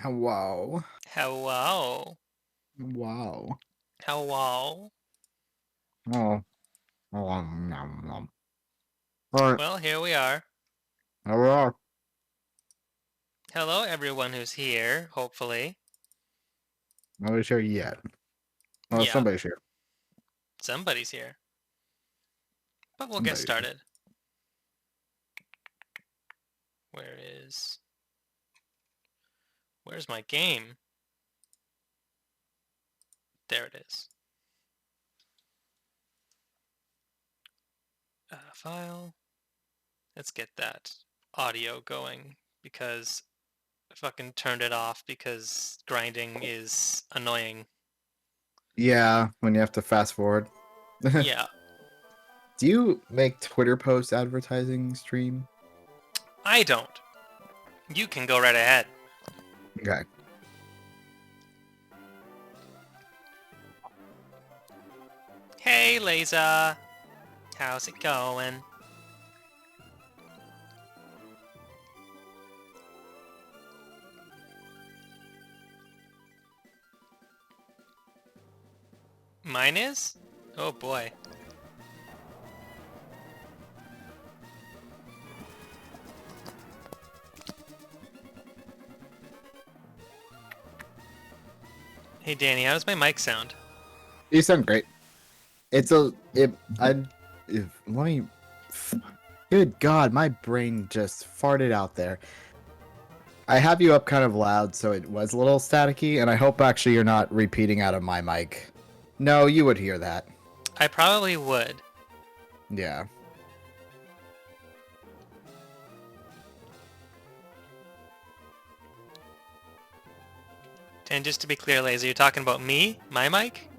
Wow. Hello. Wow. Hello. Oh. Oh, nom, nom. All right. Well, here we are. Here we are. Hello, everyone who's here, hopefully. Nobody's here yet. Well, Yeah, somebody's here. somebody's here. But we'll get Somebody's here. started. Where is... Where's my game? There it is. File. Let's get that audio going because I fucking turned it off because grinding is annoying. Yeah, when you have to fast forward. Yeah, Do you make Twitter posts advertising stream? I don't. You can go right ahead. Okay. Hey, Liza. How's it going? Mine is? Oh boy. Hey Danny, how does my mic sound? You sound great. It's a it I if let me good God, my brain just farted out there. I have you up kind of loud, so it was a little staticky, and I hope actually you're not repeating out of my mic. No, you would hear that. I probably would. Yeah. And just to be clear, Laser, you're talking about me? My mic?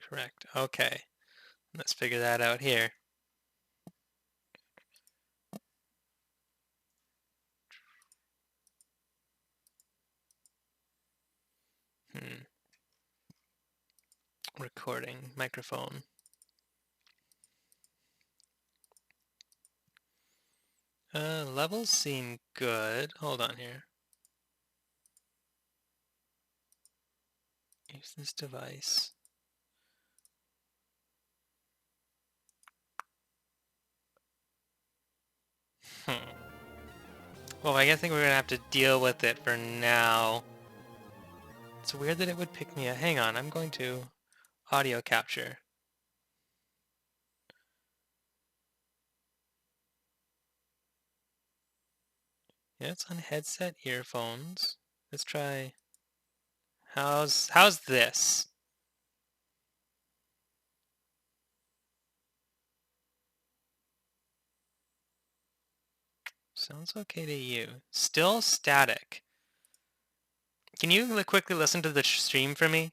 Correct. Okay. Let's figure that out here. Recording. Microphone. Levels seem good. Hold on here. Use this device. Well, I think we're gonna have to deal with it for now. It's weird that it would pick me up. Hang on, I'm going to audio capture. Yeah, it's on headset earphones. Let's try. How's this? Sounds okay to you. Still static. Can you quickly listen to the stream for me?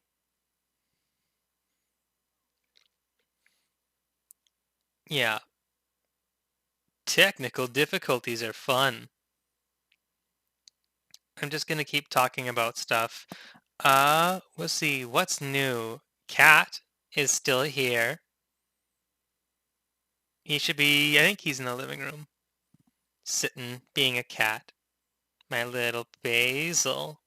Yeah. Technical difficulties are fun. I'm just gonna keep talking about stuff. We'll see. What's new? Cat is still here. He should be, I think he's in the living room. Sitting, being a cat. My little Basil.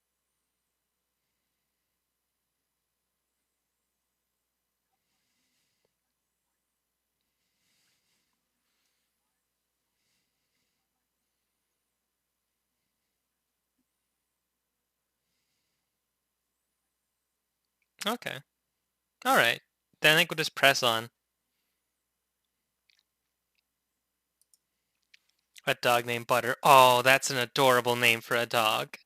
Okay. Alright. Then I think we'll just press on. A dog named Butter. Oh, that's an adorable name for a dog.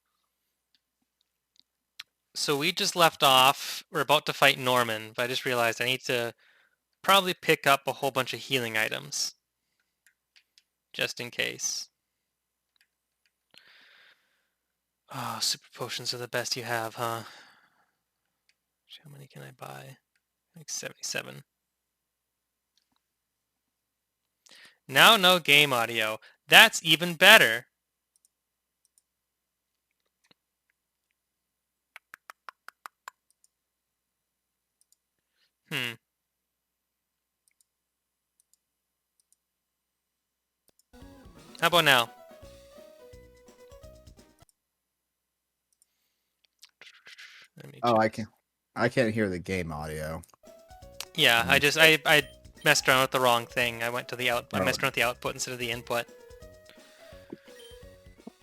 So we just left off. We're about to fight Norman, but I just realized I need to probably pick up a whole bunch of healing items. Just in case. Oh, super potions are the best you have, huh? How many can I buy? Like 77. Now no game audio. That's even better. Hmm. How about now? Let me Oh, check. I can't hear the game audio. Yeah, Let me check. I messed around with the wrong thing. I Oh, messed around with the output instead of the input.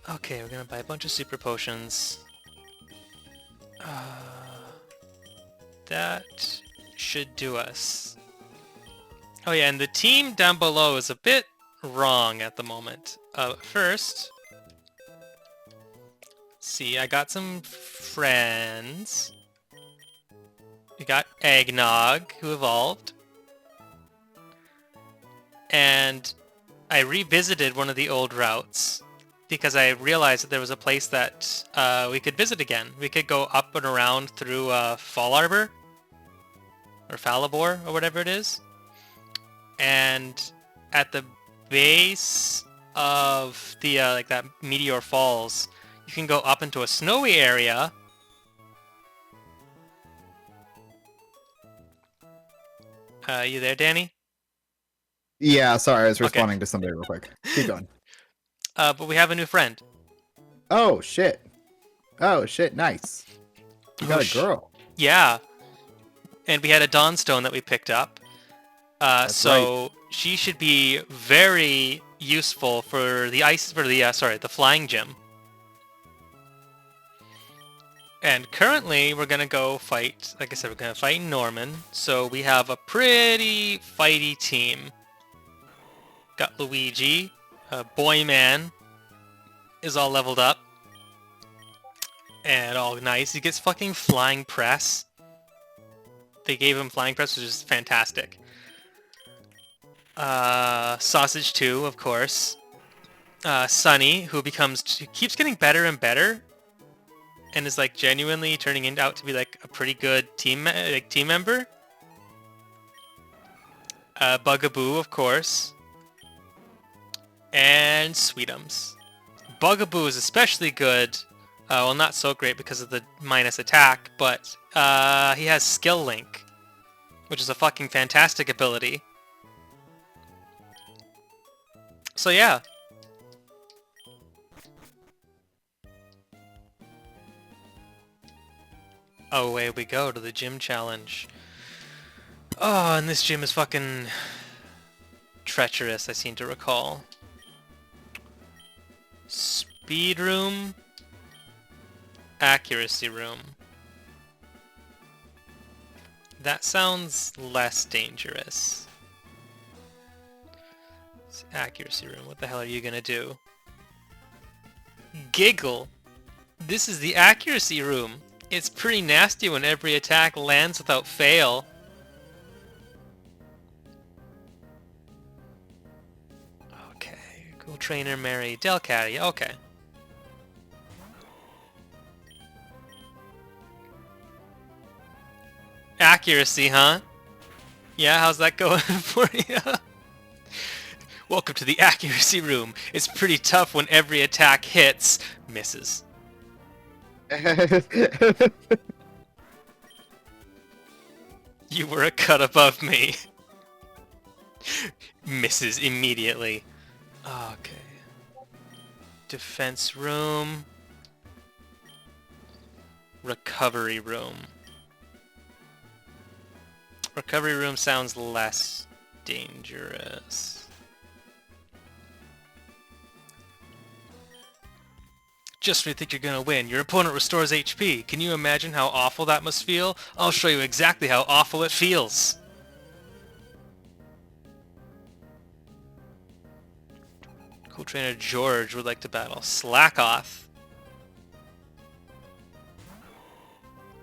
Okay, we're gonna buy a bunch of super potions. That should do us. Oh yeah, and the team down below is a bit wrong at the moment. First, see, I got some friends. We got Eggnog, who evolved. And I revisited one of the old routes because I realized that there was a place that we could visit again. We could go up and around through Fall Arbor or Falibor or whatever it is. And at the base of the like that Meteor Falls, you can go up into a snowy area. You there, Danny? yeah. Sorry, I was Okay. responding to somebody real quick. Keep going. But we have a new friend. Oh shit. Oh shit. Nice. You got a girl. Yeah. And we had a Dawnstone that we picked up. That's right. So she should be very useful for the the flying gym. And currently, we're gonna go fight. Like I said, we're gonna fight Norman. So we have a pretty fighty team. Got Luigi, Boy Man is all leveled up and all nice. He gets fucking flying press. They gave him flying press, which is fantastic. Sausage 2, of course. Sunny, who keeps getting better and better, and is like genuinely turning out to be like a pretty good team member. Bugaboo, of course, and Sweetums. Bugaboo is especially good. Well, not so great because of the minus attack, but he has Skill Link, which is a fucking fantastic ability. So yeah. Away we go to the gym challenge. Oh, and this gym is fucking treacherous, I seem to recall. Speed room. Accuracy room. That sounds less dangerous. It's accuracy room. What the hell are you gonna do? Giggle. This is the accuracy room. It's pretty nasty when every attack lands without fail. Okay, cool trainer Mary Delcatty. Okay. Accuracy, huh? Yeah, how's that going for you? Welcome to the accuracy room. It's pretty tough when every attack hits. Misses. You were a cut above me. Misses immediately. Okay. Defense room. Recovery room. Recovery room sounds less dangerous. Just when you think you're gonna win, your opponent restores HP. Can you imagine how awful that must feel? I'll show you exactly how awful it feels. Cool trainer George would like to battle Slackoth.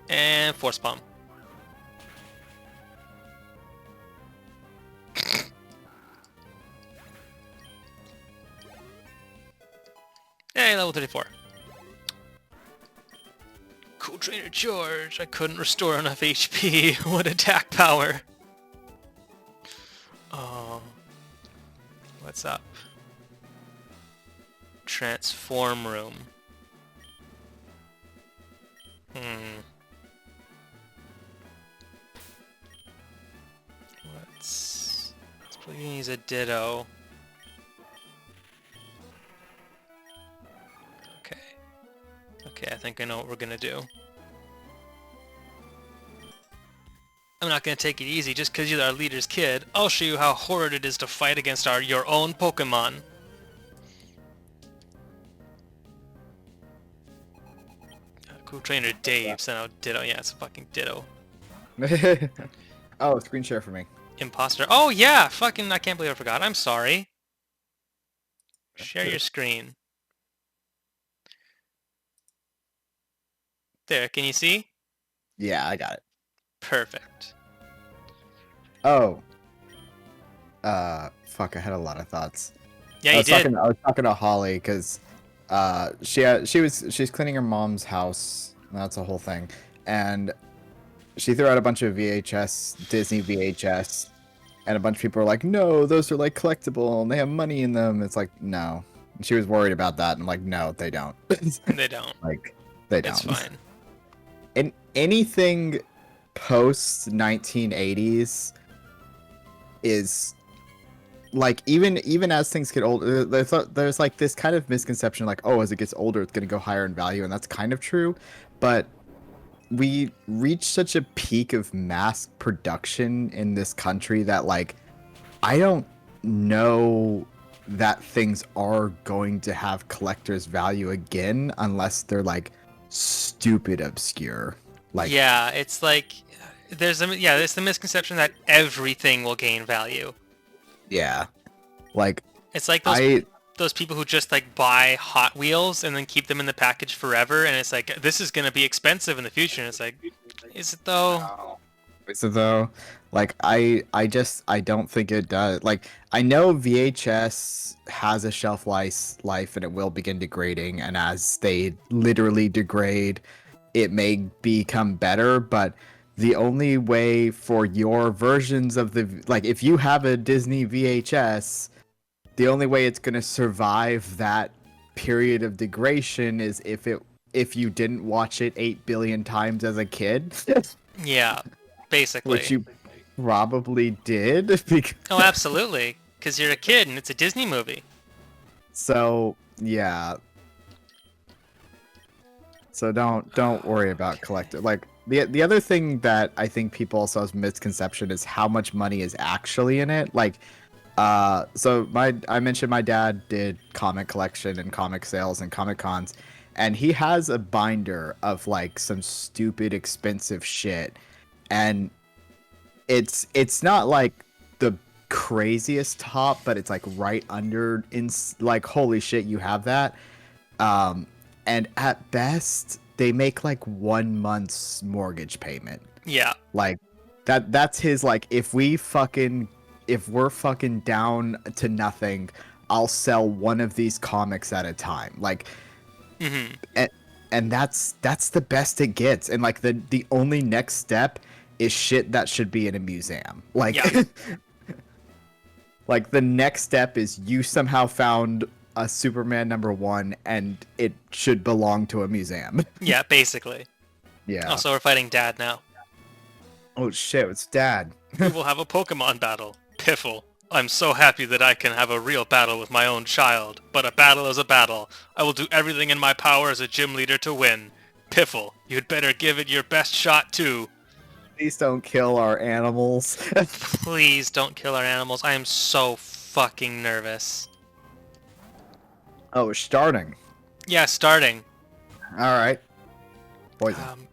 And Force Palm. Hey, level 34. Cool trainer George. I couldn't restore enough HP. What attack power. Oh. What's up? Transform room. Let's probably use a Ditto. Okay, I think I know what we're gonna do. I'm not gonna take it easy just because you're our leader's kid. I'll show you how horrid it is to fight against your own Pokemon. Cool Trainer Dave sent out Ditto. Yeah, it's a fucking Ditto. Oh, screen share for me. Imposter. Oh yeah, fucking! I can't believe I forgot. I'm sorry. Share your screen. There, can you see? Yeah, I got it. Perfect. Oh. Fuck, I had a lot of thoughts. Yeah, I you was did. talking to Holly because she's cleaning her mom's house. That's a whole thing. And she threw out a bunch of Disney VHS, and a bunch of people were like, "No, those are like collectible and they have money in them." It's like, no. And she was worried about that, and I'm like, no, they don't. They don't. Like, they It's don't. fine. And anything post 1980s is like, even as things get older, there's like this kind of misconception, like, oh, as it gets older, it's gonna go higher in value, and that's kind of true, but we reach such a peak of mass production in this country that, like, I don't know that things are going to have collector's value again unless they're like stupid obscure. Like, Yeah, it's like there's the misconception that everything will gain value. yeah, like It's like I those people who just like buy Hot Wheels and then keep them in the package forever, and it's like this is gonna be expensive in the future. And it's like, is it though? so though, like I don't think it does. Like, I know VHS has a shelf life and it will begin degrading, and as they literally degrade, it may become better, but the only way for your versions of the, like, if you have a Disney VHS, the only way it's going to survive that period of degradation is if you didn't watch it 8 billion times as a kid. Yeah, Which basically. you probably did. Oh, absolutely. Because you're a kid and it's a Disney movie. So yeah. So don't worry about collector. Like, the other thing that I think people also have misconception is how much money is actually in it. Like, so I mentioned my dad did comic collection and comic sales and comic cons, and he has a binder of like some stupid expensive shit, and it's not like the craziest top, but it's like right under, in like, holy shit, you have that. And at best they make like 1 month's mortgage payment. Yeah. Like, that's his, like, if we're fucking down to nothing, I'll sell one of these comics at a time. Like, Mm-hmm. and that's the best it gets. And like, the only next step is shit that should be in a museum. Like, Yeah. like, the next step is you somehow found a Superman #1 and it should belong to a museum. Yeah, basically. Yeah. Also, we're fighting Dad now. Oh shit, it's Dad. We will have a Pokemon battle. Piffle. I'm so happy that I can have a real battle with my own child. But a battle is a battle. I will do everything in my power as a gym leader to win. Piffle, you'd better give it your best shot too. Please don't kill our animals. Please don't kill our animals. I am so fucking nervous. Oh, it's starting. Yeah, starting. All right. Poison.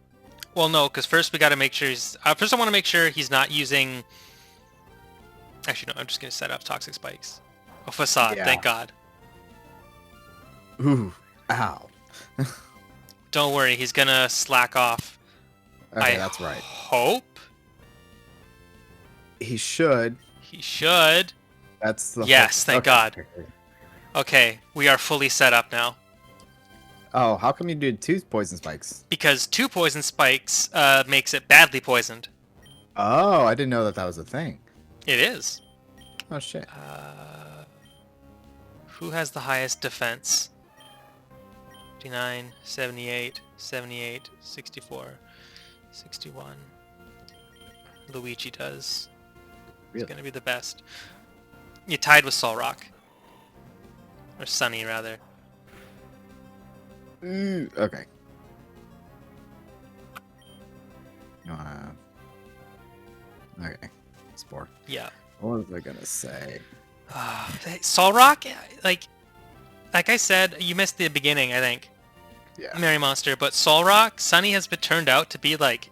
Well, no, because first we got to make sure he's... first I want to make sure he's not using... Actually, no, I'm just going to set up Toxic Spikes. Oh, Facade, Yeah. thank God. Ooh. Ow. Don't worry, he's going to slack off. Okay, that's right. Hope He should. he should. That's the Yes, thank okay. God. Okay, we are fully set up now. Oh, how come you did 2 poison spikes? Because 2 poison spikes makes it badly poisoned. Oh, I didn't know that was a thing. It is. Oh shit. Who has the highest defense? 59, 78, 78, 64, 61. Luigi does. Really? It's gonna be the best. You tied with Solrock. Or Sunny, rather. Okay. Okay, Spore. Yeah. What was I gonna say? Solrock, like I said, you missed the beginning, I think. Yeah. Mary Monster, but Solrock, Sunny has been turned out to be like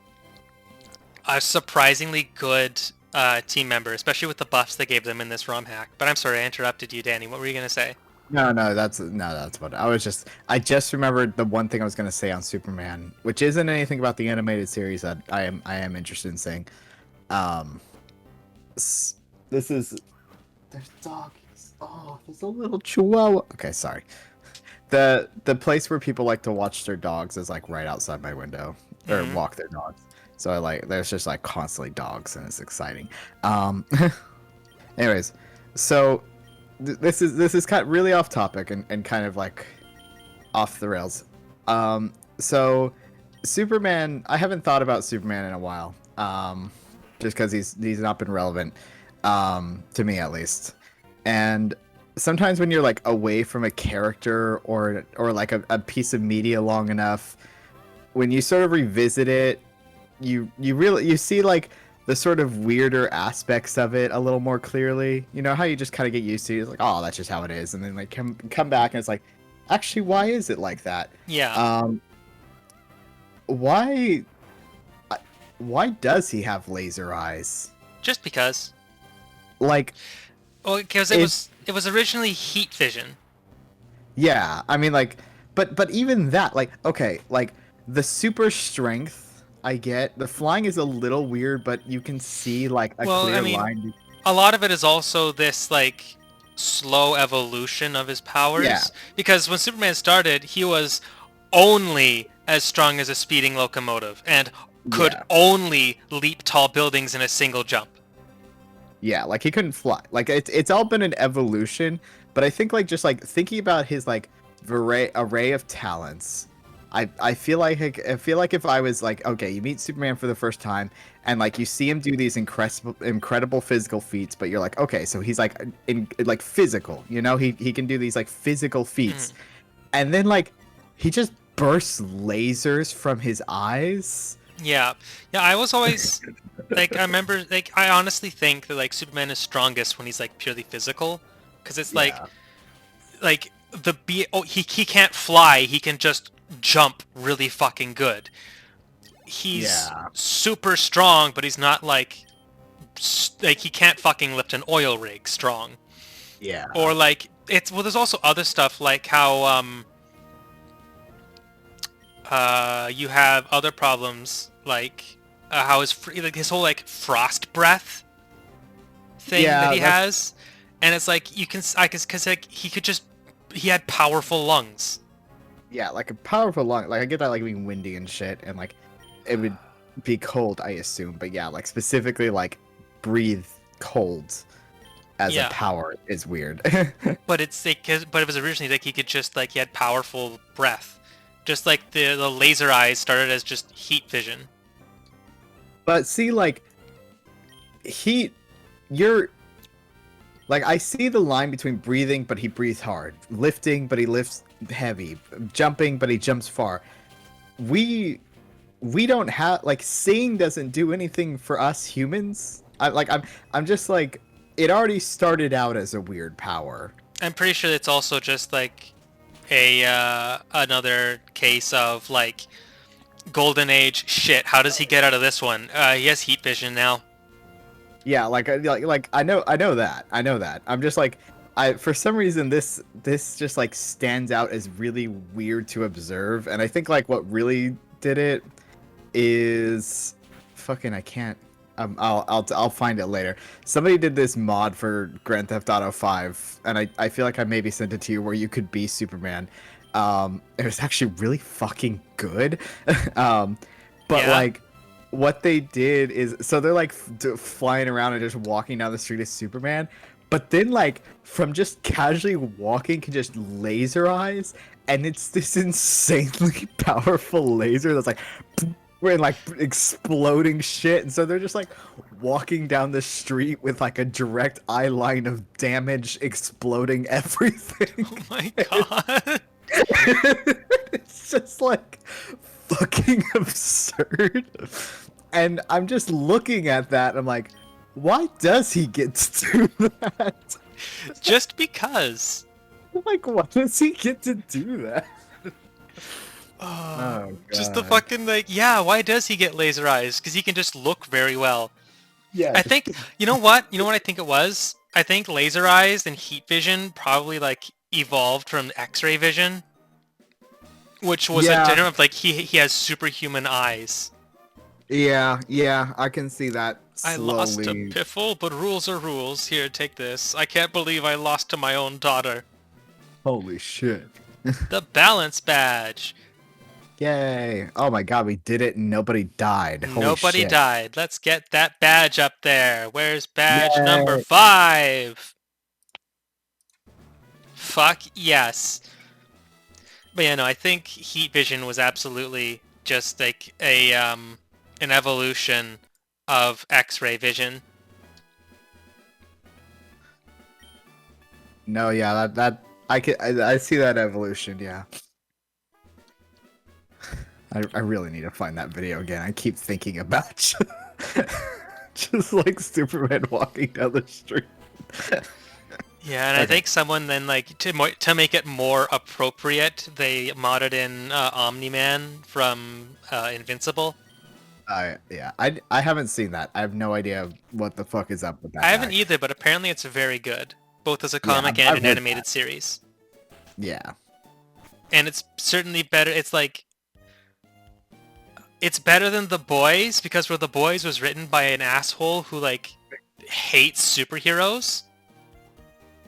a surprisingly good team member, especially with the buffs they gave them in this ROM hack. But I'm sorry, I interrupted you, Danny. What were you gonna say? No, that's what I just remembered the one thing I was gonna say on Superman, which isn't anything about the animated series that I am interested in saying. Um, this is there's doggies. Oh, there's a little chihuahua. Okay, sorry. The place where people like to watch their dogs is like right outside my window or Mhm. walk their dogs. So there's just like constantly dogs and it's exciting. Anyways, so this is kind of really off topic and kind of like off the rails. So Superman, I haven't thought about Superman in a while. Just because he's not been relevant, to me at least. And sometimes when you're like away from a character or like a piece of media long enough, when you sort of revisit it, you see like the sort of weirder aspects of it a little more clearly. You know how you just kind of get used to it. It's like, oh, that's just how it is, and then like come back and it's like, actually, why is it like that? Yeah. Why why does he have laser eyes? Just because. Like, Well, because it was originally heat vision. yeah, I mean, like, but even that, like, okay, like the super strength, I get. The flying is a little weird, but you can see like a Well, clear I mean, line. a lot of it is also this like slow evolution of his powers. Yeah. Because when Superman started, he was only as strong as a speeding locomotive and could Yeah. only leap tall buildings in a single jump. Yeah, like he couldn't fly. Like it's all been an evolution, but I think like just like thinking about his like array of talents, I feel like if I was like, okay, you meet Superman for the first time and like you see him do these incredible physical feats, but you're like, okay, so he's like in like physical, you know, he can do these like physical feats. And then like he just bursts lasers from his eyes. Yeah. Yeah, I was always like I remember like I honestly think that like Superman is strongest when he's like purely physical because it's Yeah. like he can't fly, he can just jump really fucking good. He's Yeah. super strong, but he's not like he can't fucking lift an oil rig strong. Yeah. Or like there's also other stuff like how you have other problems like how his whole like frost breath thing that he has, and it's like because like he had powerful lungs. Yeah, like a powerful lung. Like I get that, like being windy and shit, and like it would be cold, I assume. But yeah, like specifically, like breathe cold as a power is weird. But it's like, but it was originally like he could just like he had powerful breath, just like the laser eyes started as just heat vision. But see, like you're like I see the line between breathing, but he breathes hard, lifting, but he lifts heavy, jumping, but he jumps far. We don't have like seeing doesn't do anything for us humans. I'm just like it already started out as a weird power. I'm pretty sure it's also just like a another case of like golden age shit. How does he get out of this one? He has heat vision now. Yeah, like I know that. I'm just like for some reason this just like stands out as really weird to observe, and I think like what really did it is fucking I can't I'll find it later. Somebody did this mod for Grand Theft Auto 5, and I feel like I maybe sent it to you where you could be Superman. It was actually really fucking good. But Yeah. like what they did is so they're like flying around and just walking down the street as Superman, but then like from just casually walking can just laser eyes, and it's this insanely powerful laser that's like we're like exploding shit, and so they're just like walking down the street with like a direct eye line of damage exploding everything. Oh my god. It's just like fucking absurd. And I'm just looking at that. And I'm like, why does he get to do that? Just because. Like, why does he get to do that? Oh, Oh just the god. fucking like, yeah, why does he get laser eyes? Because he can just look very well. Yeah. I think, you know what? You know what I think it was? I think laser eyes and heat vision probably like evolved from X-ray vision, which was a Yeah. term of like he has superhuman eyes. Yeah. I can see that I lost to slowly. Piffle, but rules are rules. Here, take this. I can't believe I lost to my own daughter. Holy shit. The balance badge. Yay. Oh my god, we did it and nobody died. Holy Nobody shit. died. Let's get that badge up there. Where's badge number Yay. 5? Fuck yes. But yeah, no, I think heat vision was absolutely just like a an evolution of X-ray vision. No, yeah, that I see that evolution, yeah. I really need to find that video again. I keep thinking about just like Superman walking down the street. Yeah, and I Okay. think someone then like to make it more appropriate, they modded in Omni-Man from Invincible. Yeah, I haven't seen that. I have no idea what the fuck is up with that I haven't guy. either, but apparently it's very good, both as a Yeah, comic and I've an heard that. animated series. Yeah. And it's certainly better. It's like it's better than The Boys because where The Boys was written by an asshole who like hates superheroes.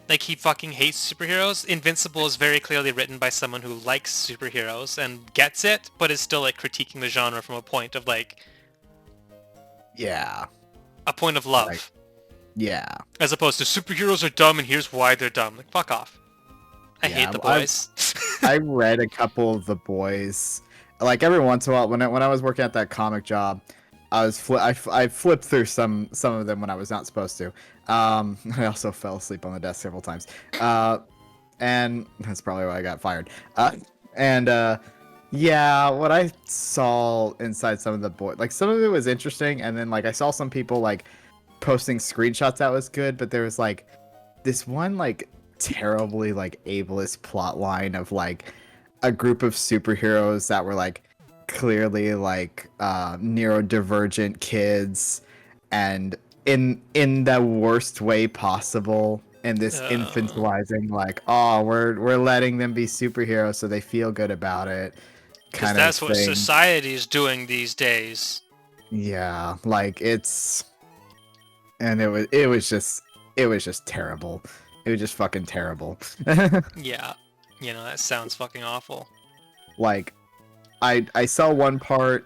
Like he fucking hates superheroes. Invincible is very clearly written by someone who likes superheroes and gets it, but is still like critiquing the genre from a point of like Yeah. a point of Like, love. yeah. As opposed to superheroes are dumb and here's why they're dumb. Like fuck off. I hate Yeah. The Boys. I read a couple of the boys. Like every once in a while, when I was working at that comic job, I flipped through some of them when I was not supposed to. I also fell asleep on the desk several times. And that's probably why I got fired. And yeah, what I saw inside some of the boys, like some of it was interesting, and then like I saw some people like posting screenshots that was good, but there was like this one like terribly like ableist plot line of like a group of superheroes that were like clearly like neurodivergent kids and in the worst way possible in this infantilizing like, oh, we're letting them be superheroes so they feel good about it Because kind of that's what thing. society's doing these days. Yeah, like it's and it was just terrible. It was just fucking terrible. Yeah. You know, that sounds fucking awful. Like I saw one part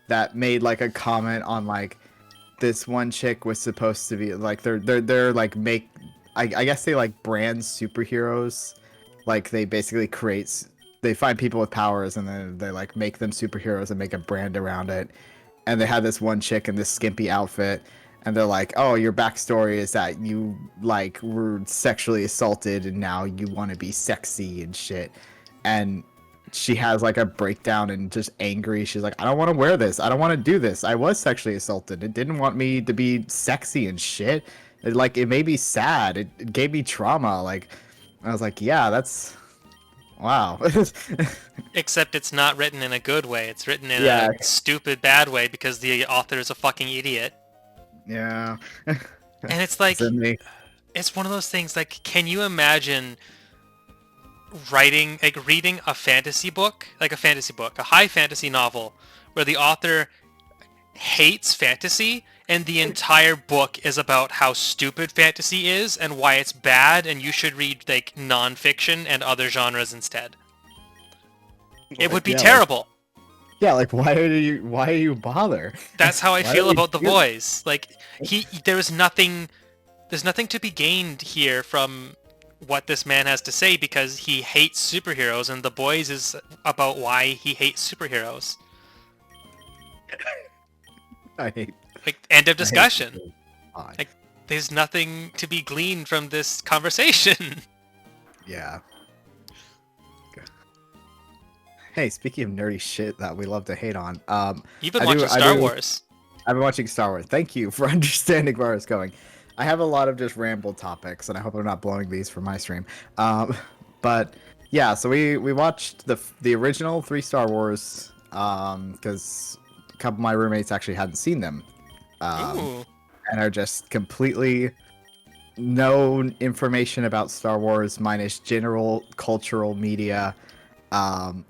that made like a comment on like this one chick was supposed to be like they're like make I guess they like brand superheroes. Like they basically they find people with powers and then they like make them superheroes and make a brand around it. And they had this one chick in this skimpy outfit and they're like, oh, your backstory is that you like were sexually assaulted and now you want to be sexy and shit. And she has like a breakdown and just angry. She's like, I don't want to wear this. I don't want to do this. I was sexually assaulted. It didn't want me to be sexy and shit. It made me sad. It gave me trauma. Like, I was like, yeah, that's wow. Except it's not written in a good way. It's written in Yeah, a stupid bad way because the author is a fucking idiot. yeah. And it's like, So me. it's one of those things like, can you imagine writing, like reading a fantasy book, a high fantasy novel, where the author hates fantasy and the entire book is about how stupid fantasy is and why it's bad and you should read like non-fiction and other genres instead. It would be Yeah, terrible. like why do you bother? That's how I Why do feel you about The do Boys. Like there's nothing to be gained here from what this man has to say because he hates superheroes and The Boys is about why he hates superheroes. I hate Like end of I hate discussion. people. Fine. Like there's nothing to be gleaned from this conversation. Yeah. Hey, speaking of nerdy shit that we love to hate on, You've been I watching do, I Star do, Wars. I've been watching Star Wars. Thank you for understanding where I was going. I have a lot of just ramble topics, and I hope I'm not blowing these for my stream. Um, but yeah, so we watched the original three Star Wars because a couple of my roommates actually hadn't seen them, um, Ooh. and are just completely no information about Star Wars minus general cultural media,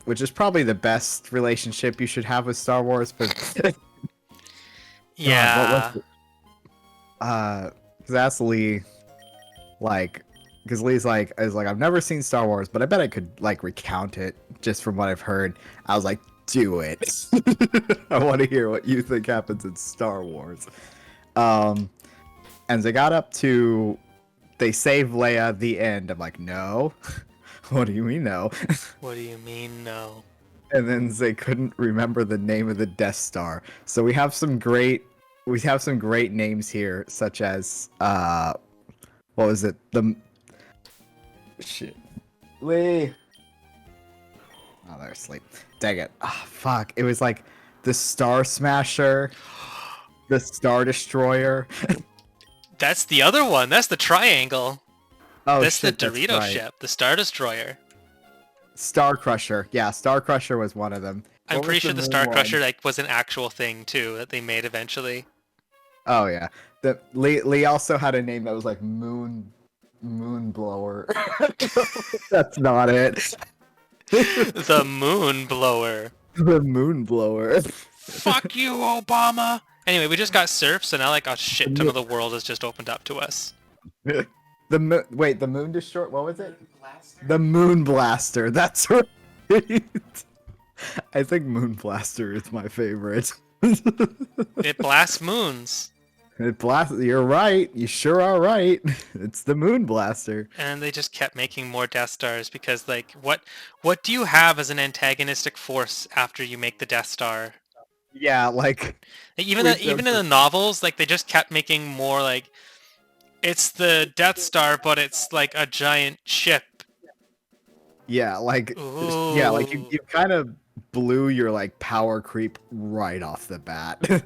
which is probably the best relationship you should have with Star Wars. But God, what was Yeah. it? Because that's Lee, like, because Lee's like, I was like, I've never seen Star Wars, but I bet I could like recount it just from what I've heard. I was like, do it. I want to hear what you think happens in Star Wars. Um, and they got up to, they save Leia. The end. I'm like, no. What do you mean no? What do you mean no? And then they couldn't remember the name of the Death Star. So we have some great names here, such as what was it? The shit. Lee. Oh, they're asleep. Dang it. Ah, fuck. It was like the Star Smasher, the Star Destroyer. That's the other one. That's the triangle. Oh That's the shit, that's Dorito right. ship, the Star Destroyer. Star Crusher. Yeah, Star Crusher was one of them. I'm What was pretty the sure the moon Star Crusher one? like was an actual thing too that they made eventually. Oh yeah. The Lee also had a name that was like Moon Blower. That's not it. The Moon Blower. The Moon Blower. Fuck you, Obama. Anyway, we just got surf, so now like a shit ton of the world has just opened up to us. Wait, the Moon Destroyer. What was it? The Moon Blaster. That's right. I think Moon Blaster is my favorite. It blasts moons. You're right. You sure are right. It's the Moon Blaster. And they just kept making more Death Stars because like what do you have as an antagonistic force after you make the Death Star? Yeah, like Like, we even joked. in the novels, like they just kept making more like it's the Death Star, but it's like a giant ship. Yeah, like you, Ooh. you kind of blew your like power creep right off the bat.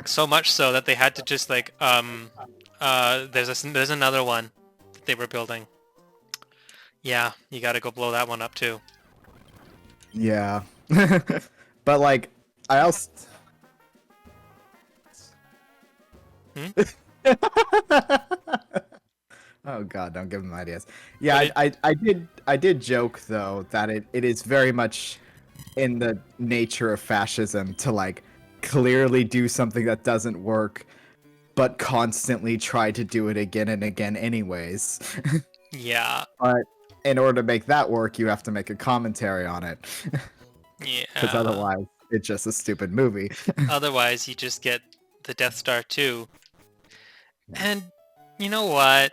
So much so that they had to just like there's another one that they were building. Yeah, you got to go blow that one up too. Yeah. But like I also Hmm? Oh god, don't give them ideas. But Yeah, I did joke though that it is very much in the nature of fascism to like clearly do something that doesn't work but constantly try to do it again and again anyways. yeah. But in order to make that work, you have to make a commentary on it. Because Yeah. otherwise, it's just a stupid movie. Otherwise, you just get the Death Star too. And you know what?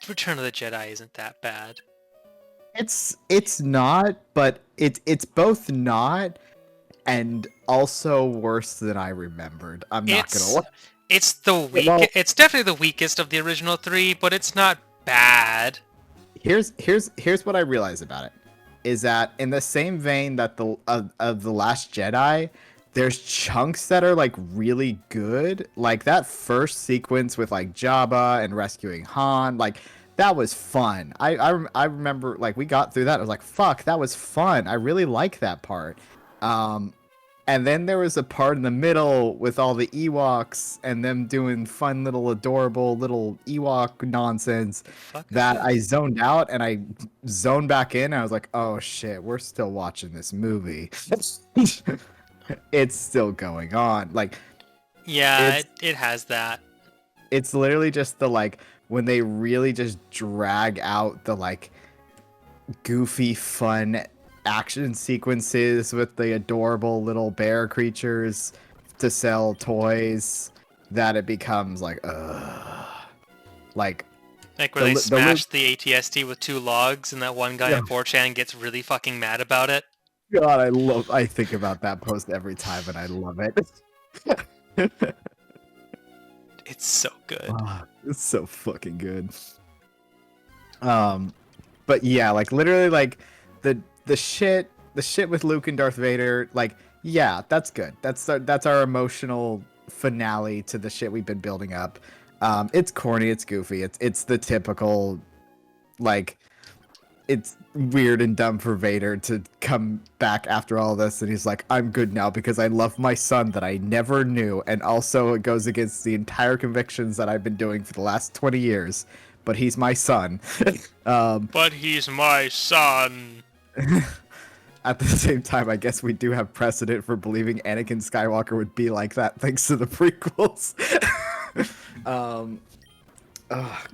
Return of the Jedi isn't that bad. It's not, but it's both not and also worse than I remembered. I'm not gonna It's lie. it's the weak. Well, It's definitely the weakest of the original three, but it's not bad. here's what I realize about it is that in the same vein that of the Last Jedi, there's chunks that are like really good. Like that first sequence with like Jabba and rescuing Han, like that was fun. I remember like we got through that. I was like, fuck, that was fun. I really like that part. Um, and then there was a part in the middle with all the Ewoks and them doing fun little adorable little Ewok nonsense Fuck is that I this? zoned out and I zoned back in. And I was like, oh shit, we're still watching this movie. It's still going on. Like Yeah, it's it has that. it's literally just the like when they really just drag out the like goofy fun action sequences with the adorable little bear creatures to sell toys that it becomes like like Like where they the Luke. smashed the ATST with two logs, and that one guy Yeah, on 4chan gets really fucking mad about it. God, I think about that post every time and I love it. It's so good. Ah, it's so fucking good. But yeah, like literally like the the shit with Luke and Darth Vader, like Yeah, that's good. That's our emotional finale to the shit we've been building up. It's corny, it's goofy, it's the typical, like, it's weird and dumb for Vader to come back after all this, and he's like, I'm good now because I love my son that I never knew, and also it goes against the entire convictions that I've been doing for the last 20 years, but he's my son. But he's my son. At the same time, I guess we do have precedent for believing Anakin Skywalker would be like that thanks to the prequels. Oh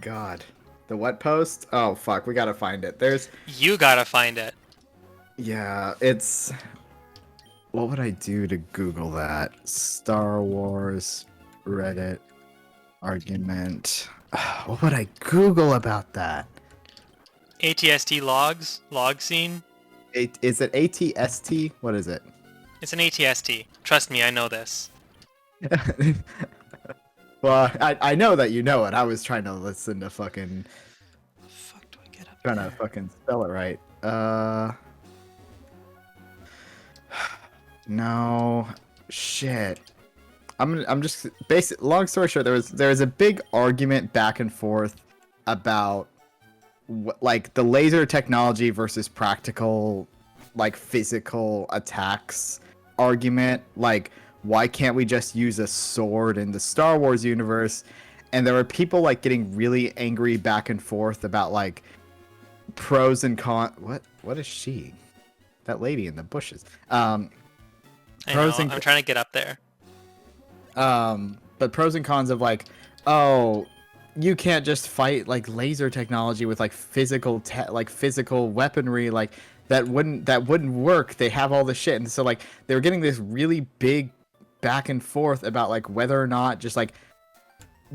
god. The what post? Oh fuck, we gotta find it. You gotta find it. Yeah, it's... What would I do to Google that? Star Wars Reddit argument. What would I Google about that? ATST logs? Log scene? Is it ATST? What is it? It's an ATST. Trust me, I know this. Well, I know that you know it. I was trying to listen to fucking... The fuck do I get up Trying there? to fucking spell it right. No, shit. I'm just basic. Long story short, there was a big argument back and forth about like the laser technology versus practical, like physical attacks argument. Like, why can't we just use a sword in the Star Wars universe? And there were people like getting really angry back and forth about like pros and cons. What is she? That lady in the bushes. I know, I'm trying to get up there. But pros and cons of like, oh, you can't just fight like laser technology with like physical weaponry, like that wouldn't work. They have all the shit, and so like they were getting this really big back and forth about like whether or not just like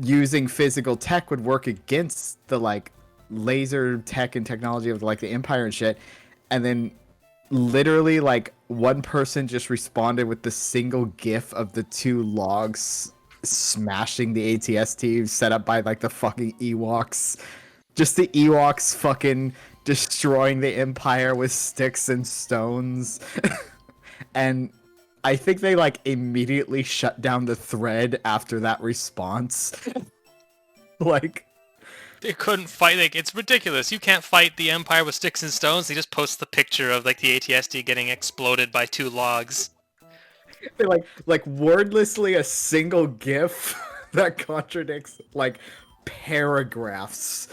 using physical tech would work against the like laser tech and technology of like the Empire and shit. And then literally like one person just responded with the single gif of the two logs smashing the ATST set up by like the fucking Ewoks. Just the Ewoks fucking destroying the Empire with sticks and stones. And I think they like immediately shut down the thread after that response. Like, They couldn't fight. Like, it's ridiculous. You can't fight the Empire with sticks and stones. They just post the picture of like the ATST getting exploded by two logs. they like wordlessly a single gif that contradicts like paragraphs.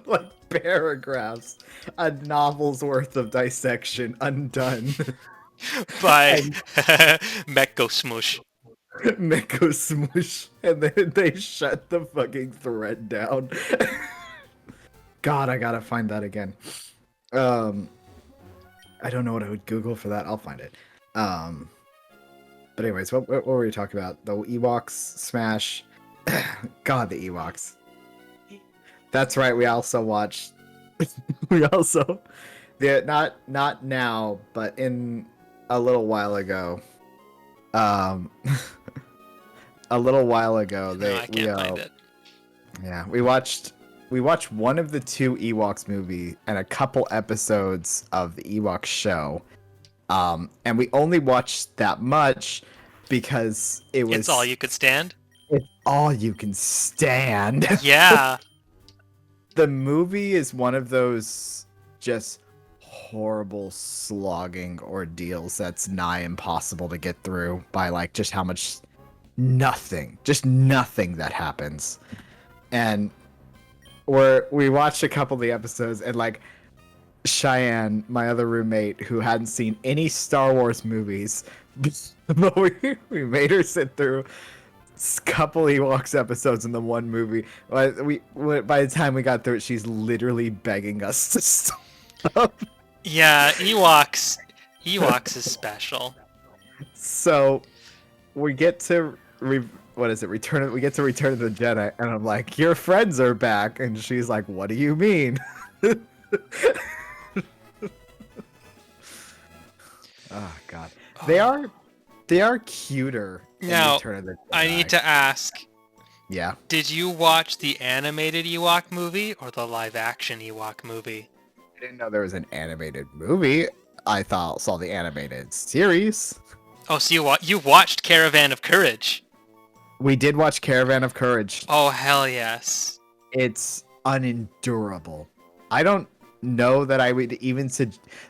Like paragraphs. A novel's worth of dissection undone. By Mekko Smoosh. Meko smoosh, and then they shut the fucking thread down. God, I gotta find that again. I don't know what I would Google for that. I'll find it. But anyways, what were we talking about? The Ewoks smash. God, the Ewoks. That's right. We also watched. We also, yeah, not now, but in a little while ago. A little while ago, No, I can't find it. Yeah, we watched one of the two Ewoks movie and a couple episodes of the Ewoks show. And we only watched that much because It's all you could stand? it's all you can stand. Yeah. The movie is one of those just horrible slogging ordeals that's nigh impossible to get through by like just how much nothing that happens. And we watched a couple of the episodes, and like Cheyenne, my other roommate who hadn't seen any Star Wars movies, but we made her sit through a couple Ewoks episodes in the one movie. By the time we got through it, she's literally begging us to stop. Yeah, Ewoks is special. So we get to Return of the Jedi, and I'm like, your friends are back, and she's like, what do you mean? Oh god, they are cuter in Now, Return of the Jedi. I need to ask, Yeah, did you watch the animated Ewok movie or the live action Ewok movie? I didn't know there was an animated movie. I saw the animated series. Oh, so you watched Caravan of Courage? We did watch Caravan of Courage. Oh, hell yes. It's unendurable. I don't know that I would even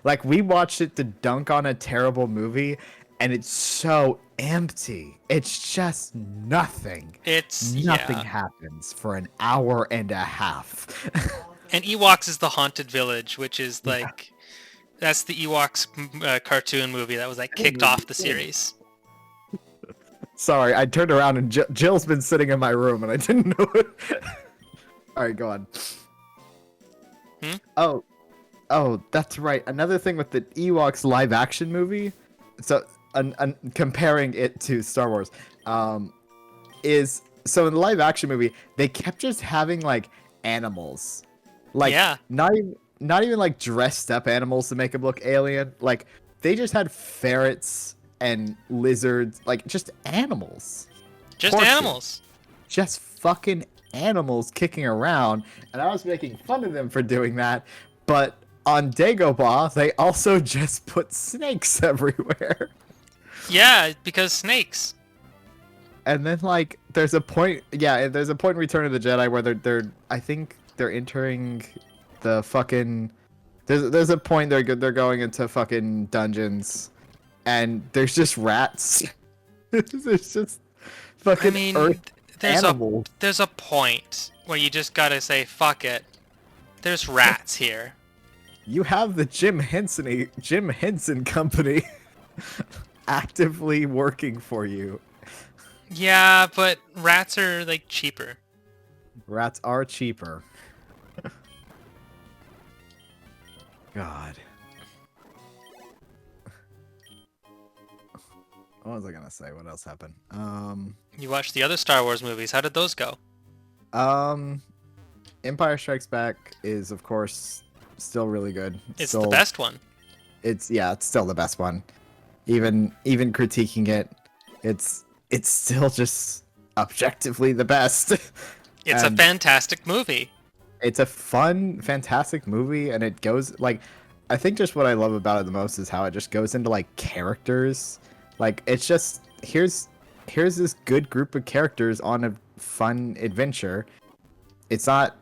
like we watched it to dunk on a terrible movie, and it's so empty. It's just nothing. Nothing Yeah. happens for an hour and a half. And Ewoks is the Haunted Village, which is Yeah. like that's the Ewoks cartoon movie that was like kicked off the series. Sorry, I turned around and Jill's been sitting in my room and I didn't know it. All right, go on. Oh, that's right. Another thing with the Ewoks live action movie, so comparing it to Star Wars, is so in the live action movie they kept just having like animals, like Yeah. not even like dressed up animals to make them look alien. Like they just had ferrets and lizards, like just animals. Just Horses. animals. Just fucking animals kicking around, and I was making fun of them for doing that, but on Dagobah, they also just put snakes everywhere. Yeah, because snakes. And then like there's a point in Return of the Jedi where they're I think they're entering the fucking there's a point they're going into fucking dungeons and there's just rats. There's just fucking earth animals. There's a point where you just gotta say fuck it. There's rats here. You have the Jim Henson Company actively working for you. Yeah, but rats are like cheaper. Rats are cheaper. God. What was I gonna say? What else happened? You watched the other Star Wars movies. How did those go? Empire Strikes Back is of course still really good. It's the best one. It's still the best one. Even critiquing it, it's still just objectively the best. It's a fantastic movie. It's a fun, fantastic movie, and it goes like I think just what I love about it the most is how it just goes into like characters. Like it's just here's this good group of characters on a fun adventure. It's not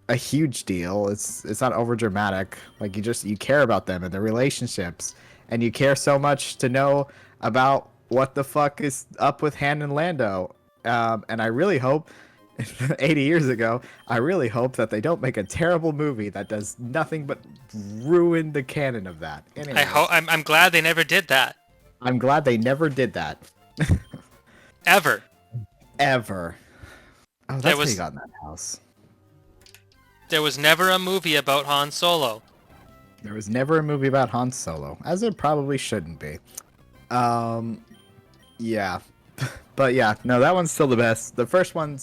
a huge deal. It's not over dramatic. Like you care about them and their relationships, and you care so much to know about what the fuck is up with Han and Lando. And I really hope 80 years ago, I really hope that they don't make a terrible movie that does nothing but ruin the canon of that. Anyways, I'm glad they never did that. I'm glad they never did that. Ever. Ever. Oh, that's how you got in that house. There was never a movie about Han Solo. There was never a movie about Han Solo, as there probably shouldn't be. Yeah. But yeah, no, that one's still the best. The first one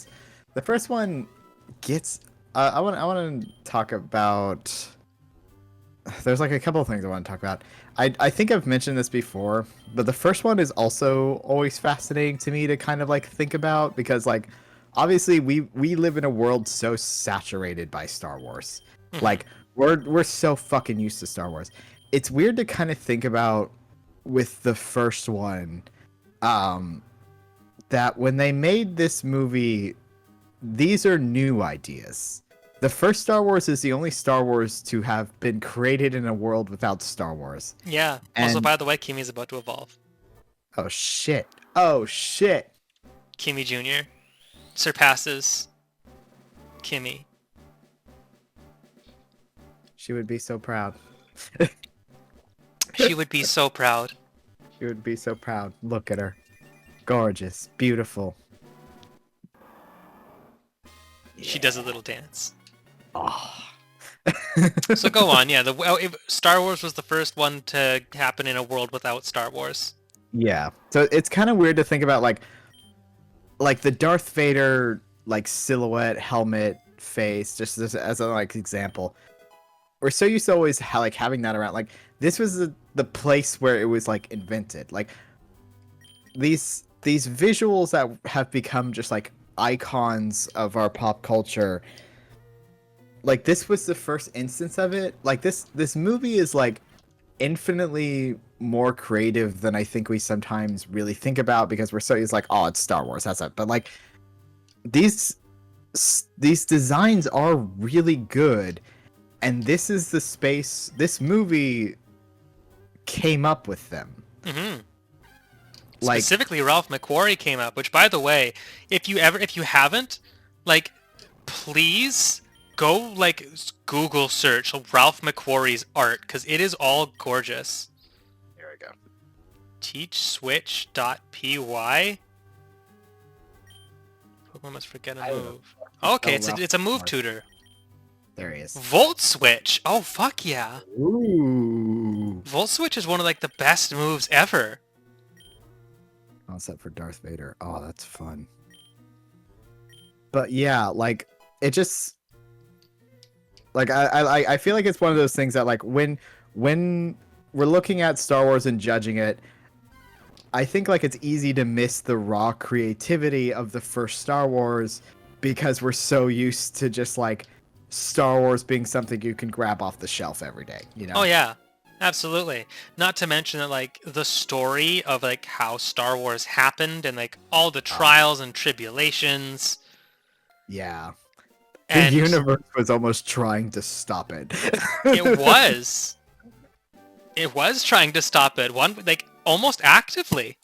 gets I want to talk about there's like a couple of things I want to talk about. I think I've mentioned this before, but the first one is also always fascinating to me to kind of like think about because like obviously we live in a world so saturated by Star Wars. Mm-hmm. Like we're so fucking used to Star Wars. It's weird to kind of think about with the first one that when they made this movie, these are new ideas. The first Star Wars is the only Star Wars to have been created in a world without Star Wars. Yeah. And also, by the way, Kimmy's about to evolve. Oh shit. Oh shit. Kimmy Jr. surpasses Kimmy. She would be so proud. She would be so proud. She would be so proud. Look at her. Gorgeous. Beautiful. She does a little dance. Oh. So go on, yeah. Star Wars was the first one to happen in a world without Star Wars. Yeah. So it's kind of weird to think about like the Darth Vader like silhouette, helmet, face, just as a like example. We're so used to always having that around. Like this was the place where it was like invented. Like these visuals that have become just like icons of our pop culture. Like this was the first instance of it. Like this movie is like infinitely more creative than I think we sometimes really think about because we're so used like, oh, it's Star Wars, that's it. But like these these designs are really good, and this is the space this movie came up with them. Hmm. Like, Specifically, Ralph McQuarrie came up. Which, by the way, if you haven't, like, please go like Google search Ralph McQuarrie's art because it is all gorgeous. here we go. Teachswitch.py. Pokemon must forget a I don't know. move. Okay, Oh, Ralph it's a move McQuarrie. tutor. There he is. Volt Switch. Oh fuck yeah. Ooh. Volt Switch is one of like the best moves ever. Concept for Darth Vader. Oh, that's fun. But yeah, like it just like I feel like it's one of those things that like when we're looking at Star Wars and judging it, I think like it's easy to miss the raw creativity of the first Star Wars because we're so used to just like Star Wars being something you can grab off the shelf every day, you know? Oh yeah, absolutely. Not to mention that like the story of like how Star Wars happened and like all the trials and tribulations. Yeah. The And universe was almost trying to stop it. it was. It was trying to stop it. One like almost actively.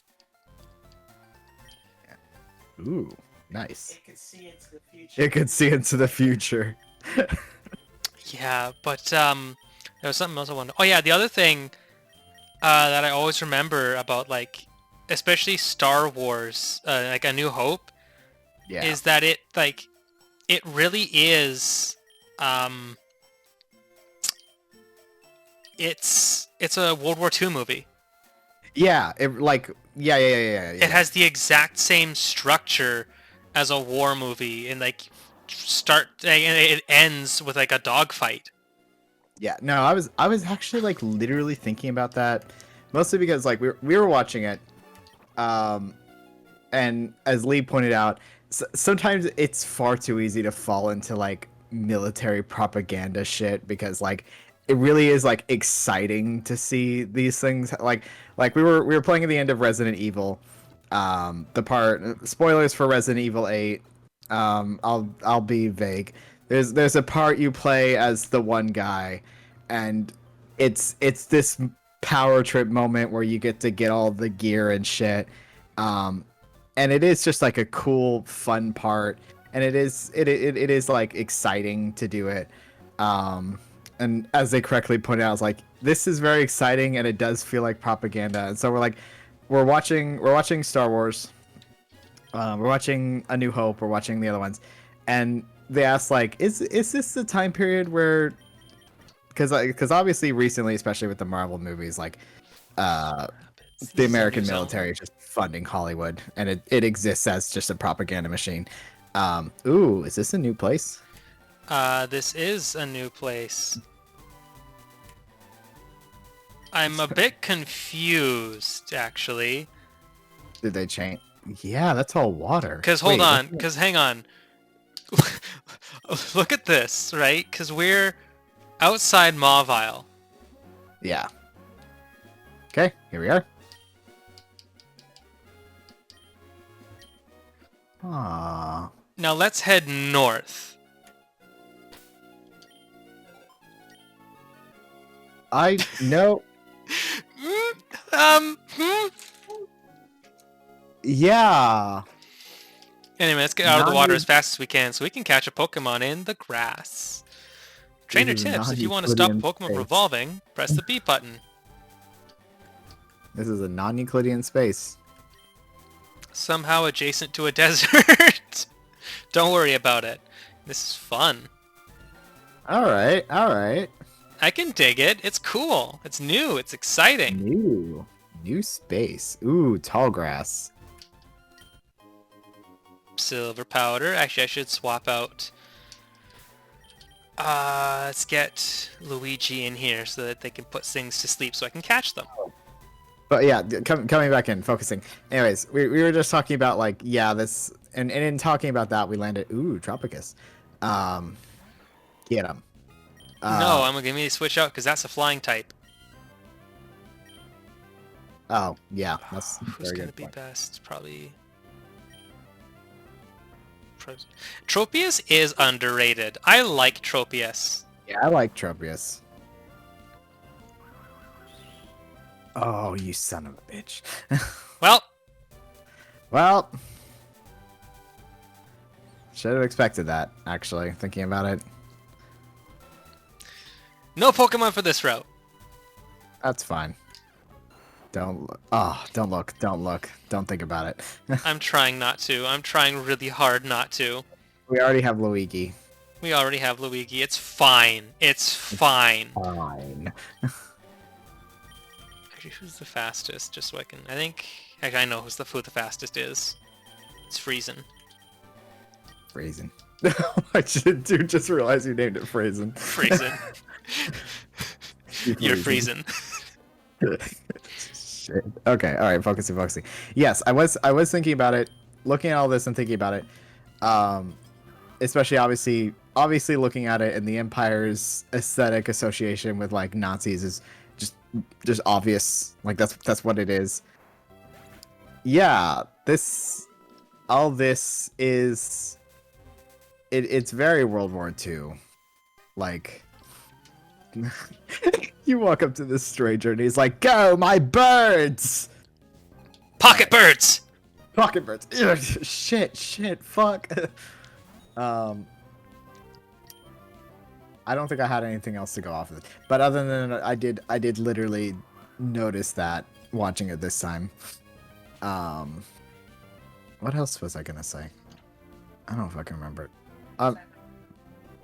Ooh, nice. It could see into the future. It could see into the future. Yeah, but there was something else I wanted. Oh yeah, the other thing that I always remember about like especially Star Wars, like A New Hope, Yeah. is that it like it really is it's a World War II movie. Yeah, yeah. It has the exact same structure as a war movie and like and it ends with like a dogfight. Yeah, no, I was actually like literally thinking about that, mostly because like we were watching it, and as Lee pointed out, sometimes it's far too easy to fall into like military propaganda shit because like it really is like exciting to see these things like we were playing at the end of Resident Evil, the part spoilers for Resident Evil 8. I'll be vague. There's a part you play as the one guy, and it's this power trip moment where you get all the gear and shit. And it is just like a cool, fun part, and it is like exciting to do it. And as they correctly pointed out, I was like, this is very exciting, and it does feel like propaganda. And so we're watching Star Wars. We're watching A New Hope. We're watching the other ones, and they asked like, is this the time period where, because obviously recently, especially with the Marvel movies, like, the American military is just funding Hollywood, and it exists as just a propaganda machine. Ooh, is this a new place? This is a new place. I'm a bit confused, actually. Did they change? Yeah, that's all water. Because hold on, because hang on. Look at this, right? Because we're outside Mauville. Yeah. Okay, here we are. Ah. Now let's head north. I know. Yeah. Anyway, let's get out of the water as fast as we can so we can catch a Pokemon in the grass. Trainer tips, if you want to stop a Pokemon from evolving, press the B button. This is a non-Euclidean space. Somehow adjacent to a desert. Don't worry about it. This is fun. Alright, alright. I can dig it. It's cool. It's new. It's exciting. New space. Ooh, tall grass. Silver powder. Actually, I should swap out. Let's get Luigi in here so that they can put things to sleep so I can catch them. But yeah, coming back in, focusing. Anyways, we were just talking about like, yeah, this, and in talking about that, we landed, ooh, Tropicus. Get him. No, I'm gonna switch out because that's a flying type. Oh, yeah, that's a Who's very gonna good be point. best? Probably. Tropius is underrated. I like Tropius. Yeah, I like Tropius. Oh, you son of a bitch. Well, Well, should have expected that, actually, thinking about it. no Pokemon for this route. That's fine. Don't look. Oh, don't look. Don't look. Don't think about it. I'm trying not to. I'm trying really hard not to. We already have Luigi. We already have Luigi. It's fine. It's fine. Fine. Actually, who's the fastest? Just so I can. I think. Actually, I know who the fastest is. It's Friesen. Phrasen. I dude, just realized you named it Phrasen. Friesen. You're Friesen. Shit. Okay, all right, focusing. Yes, I was thinking about it, looking at all this and thinking about it. Especially obviously looking at it, and the Empire's aesthetic association with like Nazis is just obvious. Like that's what it is. Yeah, all this is it's very World War II. Like you walk up to this stranger and he's like, "Go, my birds!" Pocket birds! Pocket birds. Ugh, shit, fuck. I don't think I had anything else to go off of it. But other than that, I did literally notice that watching it this time. What else was I gonna say? I don't know if I can remember it.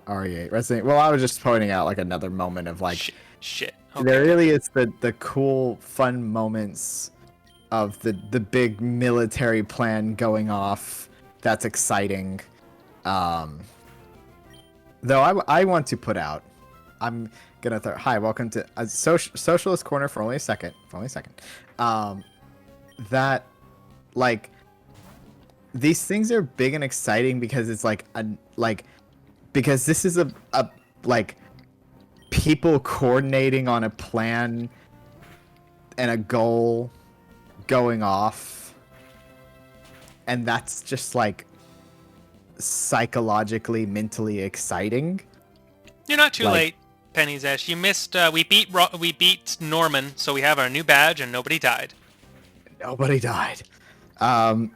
RE8 Resident. Well, I was just pointing out like another moment of like Shit. Okay. there really is the cool, fun moments of the big military plan going off. That's exciting. Though I want to put out, I'm gonna hi, welcome to a socialist corner for only a second. That like these things are big and exciting because it's because this is a like people coordinating on a plan and a goal going off, and that's just like psychologically, mentally exciting. You're not too late, Penny's Ash. You missed. We beat Norman, so we have our new badge, and nobody died. Nobody died.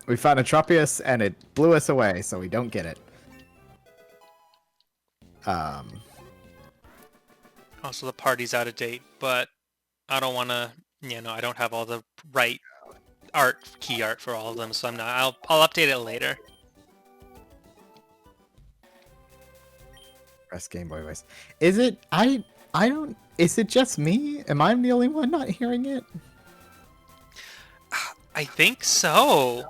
We found a Tropius, and it blew us away, so we don't get it. Also, the party's out of date, but I don't want to. I don't have all the right key art for all of them, so I'm not. I'll update it later. Press Game Boy voice. Is it? I don't. Is it just me? Am I the only one not hearing it? I think so.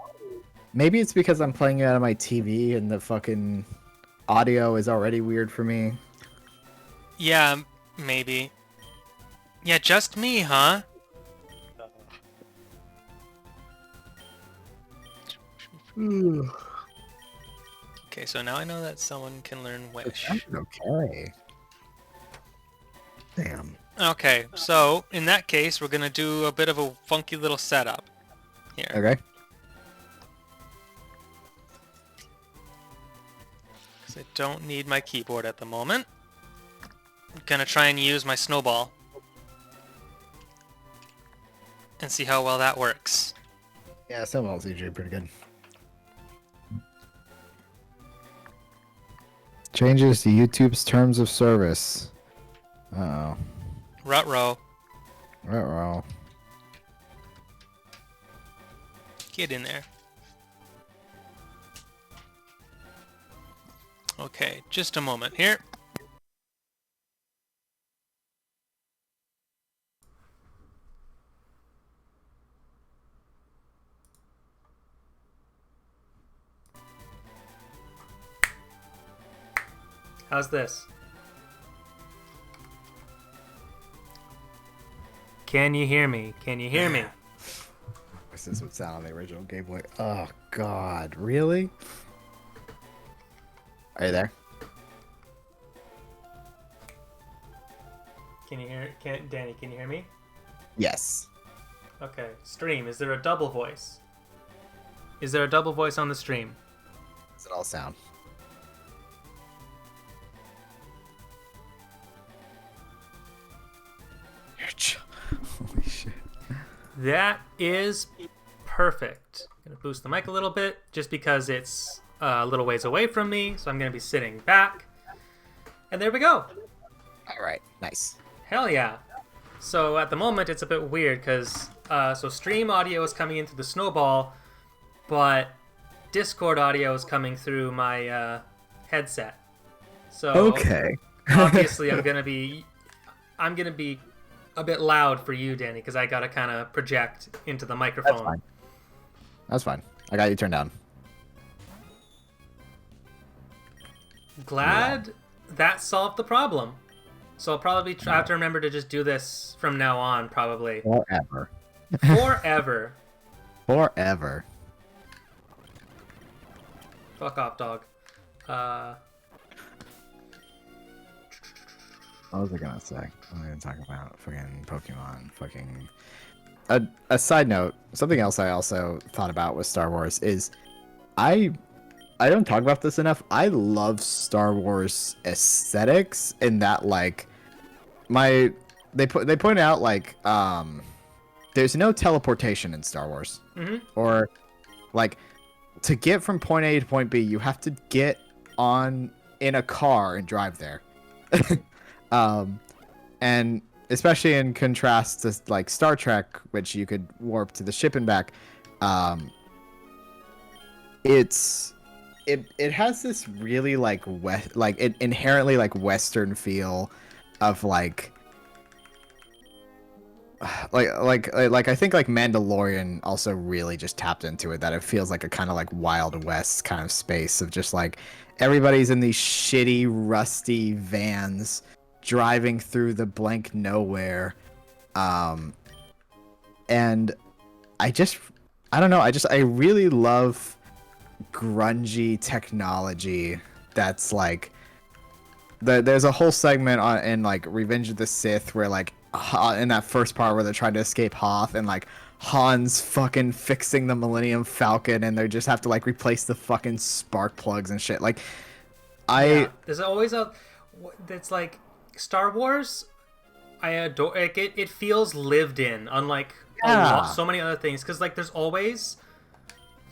Maybe it's because I'm playing it out of my TV and the fucking audio is already weird for me. Yeah, maybe. Yeah, just me, huh? Okay, so now I know that someone can learn Wish. Okay. Damn. Okay, so in that case, we're gonna do a bit of a funky little setup here. Okay. Because I don't need my keyboard at the moment. I'm gonna try and use my snowball and see how well that works. Yeah, Snowball's usually pretty good. Changes to YouTube's terms of service. Uh-oh. Ruh-roh. Uh-oh. Get in there. Okay, just a moment here. How's this? Can you hear me? Can you hear me? This is what sound on the original Game Boy. Oh God, really? Are you there? Can you hear? Danny? Can you hear me? Yes. Okay, stream. Is there a double voice? Is there a double voice on the stream? Does it all sound? Holy shit. That is perfect. I'm gonna boost the mic a little bit just because it's a little ways away from me, so I'm gonna be sitting back. And there we go. All right, nice. Hell yeah. So at the moment it's a bit weird because so stream audio is coming in through the snowball, but Discord audio is coming through my headset. So Okay. obviously I'm gonna be a bit loud for you, Danny, because I gotta kind of project into the microphone. That's fine. That's fine. I got you turned down. Glad that solved the problem. So I'll probably have to remember to just do this from now on, probably. Forever. Forever. Forever. Fuck off, dog. What was I gonna say? I'm gonna talk about fucking Pokemon. Fucking. A side note, something else I also thought about with Star Wars is, I don't talk about this enough. I love Star Wars aesthetics in that like, they point out like there's no teleportation in Star Wars, or like to get from point A to point B, you have to get on in a car and drive there. And especially in contrast to like Star Trek, which you could warp to the ship and back, it has this really like it inherently like Western feel of like I think like Mandalorian also really just tapped into it, that it feels like a kind of like Wild West kind of space of just like everybody's in these shitty rusty vans driving through the blank nowhere, and I don't know, I really love grungy technology that's like there's a whole segment in like Revenge of the Sith where like in that first part where they're trying to escape Hoth, and like Han's fucking fixing the Millennium Falcon and they just have to like replace the fucking spark plugs and shit. Like there's always it's like Star Wars, I adore it feels lived in, unlike so many other things, because like there's always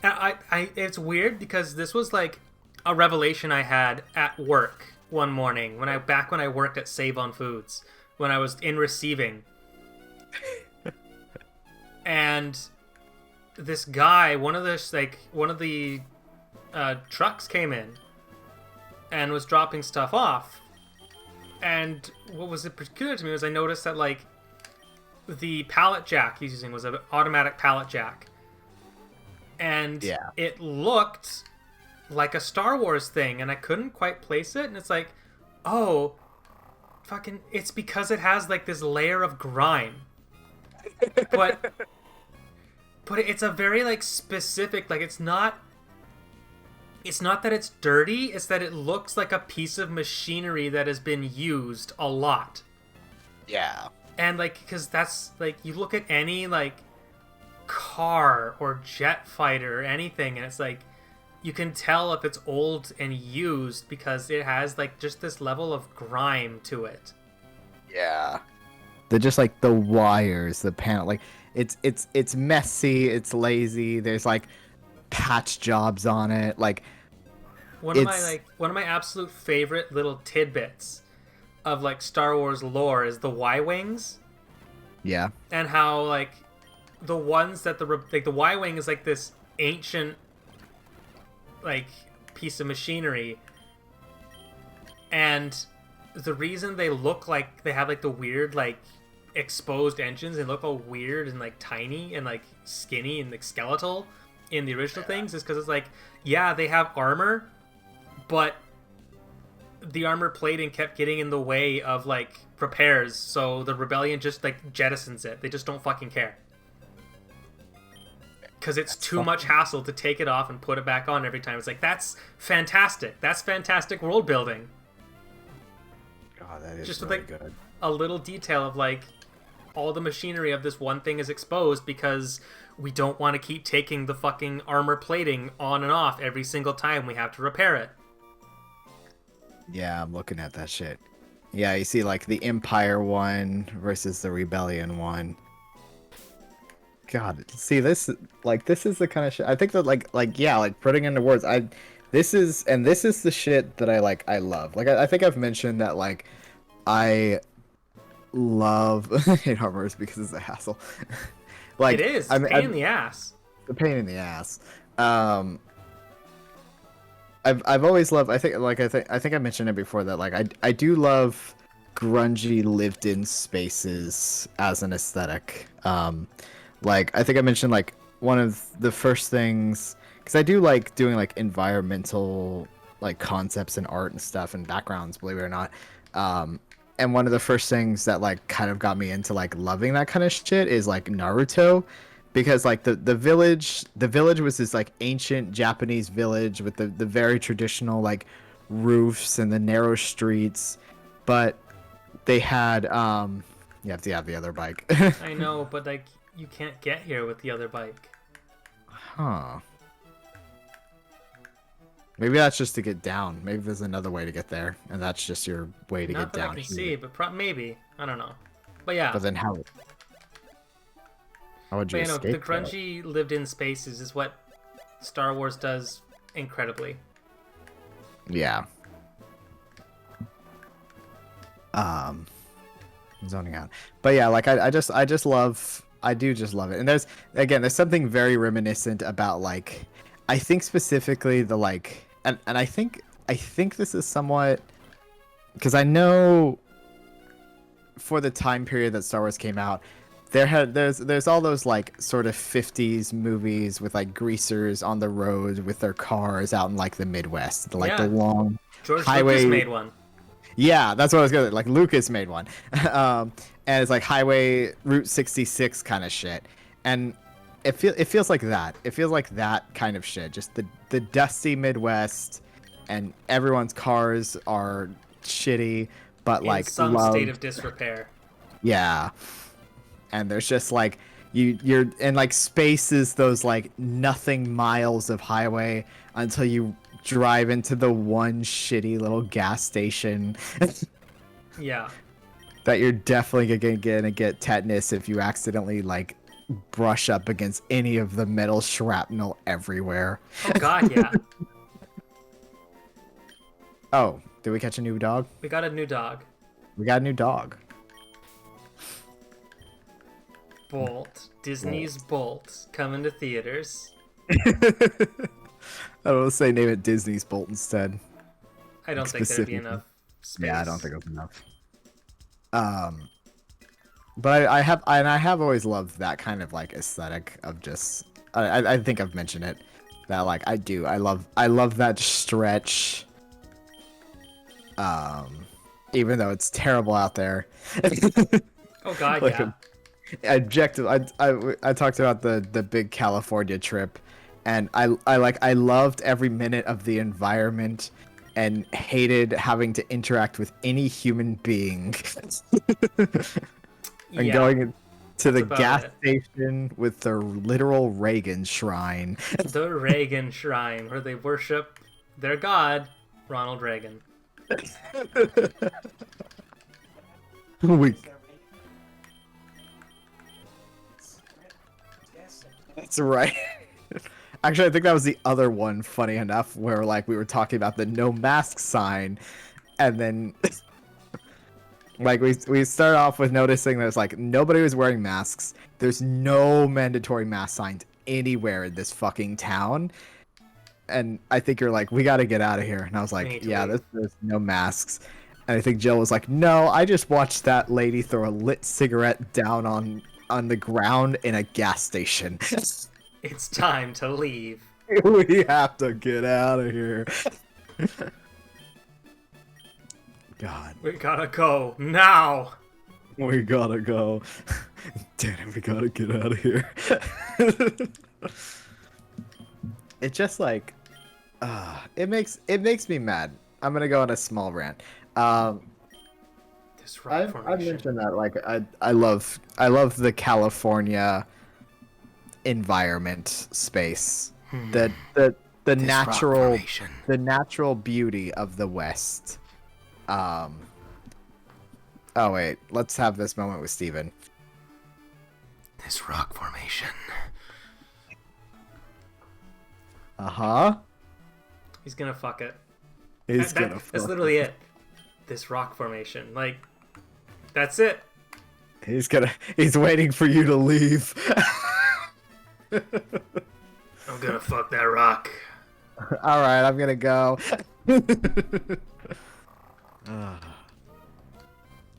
it's weird because this was like a revelation I had at work one morning when I worked at Save on Foods, when I was in receiving. And this guy, one of the trucks came in and was dropping stuff off. And what was peculiar to me was I noticed that like the pallet jack he's using was an automatic pallet jack. And it looked like a Star Wars thing, and I couldn't quite place it. And it's like, oh, fucking, it's because it has like this layer of grime. But it's a very like specific, like it's not that it's dirty, it's that it looks like a piece of machinery that has been used a lot. Yeah. And like, because that's like, you look at any like car or jet fighter or anything, and it's like you can tell if it's old and used because it has like just this level of grime to it. Yeah. They're just like the wires, the panel, like it's messy, it's lazy, there's like patch jobs on it. Like one of my absolute favorite little tidbits of like Star Wars lore is the Y-wings. Yeah. And how like the ones that the Y-wing is like this ancient like piece of machinery, and the reason they look like they have like the weird like exposed engines and look all weird and like tiny and like skinny and like skeletal in the original things is because it's like, yeah, they have armor, but the armor plating kept getting in the way of like repairs, so the rebellion just like jettisons it. They just don't fucking care because it's too much hassle to take it off and put it back on every time. It's like, that's fantastic. That's fantastic world building. God, that is just really with like good. a little detail of like all the machinery of this one thing is exposed because we don't want to keep taking the fucking armor plating on and off every single time we have to repair it. Yeah, I'm looking at that shit. Yeah, you see like the Empire one versus the Rebellion one. God, see this is the kind of shit I think that like putting into words. This is the shit that I love. Like I think I've mentioned that like I love hate armors because it's a hassle. Like It is. It's pain in the ass. The pain in the ass. I've always loved. I think I mentioned it before that like I do love grungy lived in spaces as an aesthetic. Like I think I mentioned like one of the first things because I do like doing like environmental like concepts and art and stuff and backgrounds, believe it or not. And one of the first things that like kind of got me into like loving that kind of shit is like Naruto, because like the village was this like ancient Japanese village with the very traditional like roofs and the narrow streets, but they had you have to have the other bike. I know, but like you can't get here with the other bike. Huh. Maybe that's just to get down. Maybe there's another way to get there, and that's just your way to Not get that down I can here. see, but maybe. I don't know. But yeah. But then how would you But you know, escape the grungy lived-in spaces is what Star Wars does incredibly. Yeah. Zoning out. But yeah, like I just love I do just love it. And there's something very reminiscent about like I think specifically the like and I think this is somewhat because I know for the time period that Star Wars came out, there's all those like sort of 50s movies with like greasers on the road with their cars out in like the Midwest, like the long George highway. Lucas made one. Yeah, that's what I was gonna like. Lucas made one, and it's like Highway Route 66 kind of shit, and it feels like that. It feels like that kind of shit. Just the dusty Midwest, and everyone's cars are shitty, but like in some state of disrepair. Yeah, and there's just like you're in like spaces those like nothing miles of highway until you drive into the one shitty little gas station. Yeah. That you're definitely gonna get tetanus if you accidentally like brush up against any of the metal shrapnel everywhere. Oh god, yeah. Oh, did we catch a new dog? We got a new dog. We got a new dog. Bolt. Disney's Bolt. Coming to theaters. I don't say name it Disney's Bolt instead. I don't think there'd be enough space. Yeah, I don't think it's enough. But I have always loved that kind of like aesthetic of just I think I've mentioned it that like I love that stretch. Even though it's terrible out there. Oh god, like, yeah. Objective. I talked about the big California trip, and I loved every minute of the environment, and hated having to interact with any human being. And going to the gas station with the literal Reagan shrine. The Reagan shrine, where they worship their god, Ronald Reagan. That's right. Actually, I think that was the other one, funny enough, where like we were talking about the no mask sign, and then like we start off with noticing there's like nobody was wearing masks. There's no mandatory mask signs anywhere in this fucking town. And I think you're like, we gotta get out of here. And I was like, yeah, there's no masks. And I think Jill was like, no, I just watched that lady throw a lit cigarette down on the ground in a gas station. It's time to leave. We have to get out of here. God. We gotta go now. We gotta go. Damn it, we gotta get out of here. It just like, it makes me mad. I'm gonna go on a small rant. This rock I've formation. mentioned that like I love the California environment space. The This rock natural formation. the natural beauty of the West. Oh wait, let's have this moment with Steven. This rock formation. Uh-huh. He's gonna fuck it. He's That's literally it. This rock formation. Like, that's it. He's waiting for you to leave. I'm gonna fuck that rock. Alright, I'm gonna go.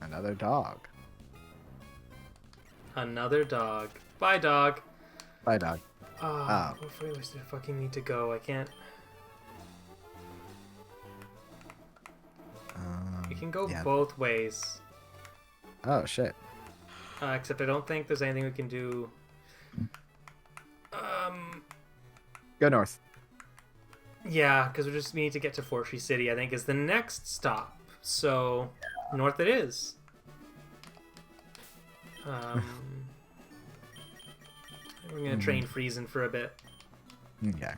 Another dog. Another dog. Bye, dog. Bye, dog. Oh, what place do I fucking need to go? I can't. You can go yeah. both ways. Oh, shit. Except I don't think there's anything we can do. Go north. Yeah, because we need to get to Fortree City, I think, is the next stop. So, north it is. We're gonna train Friesen for a bit. Okay.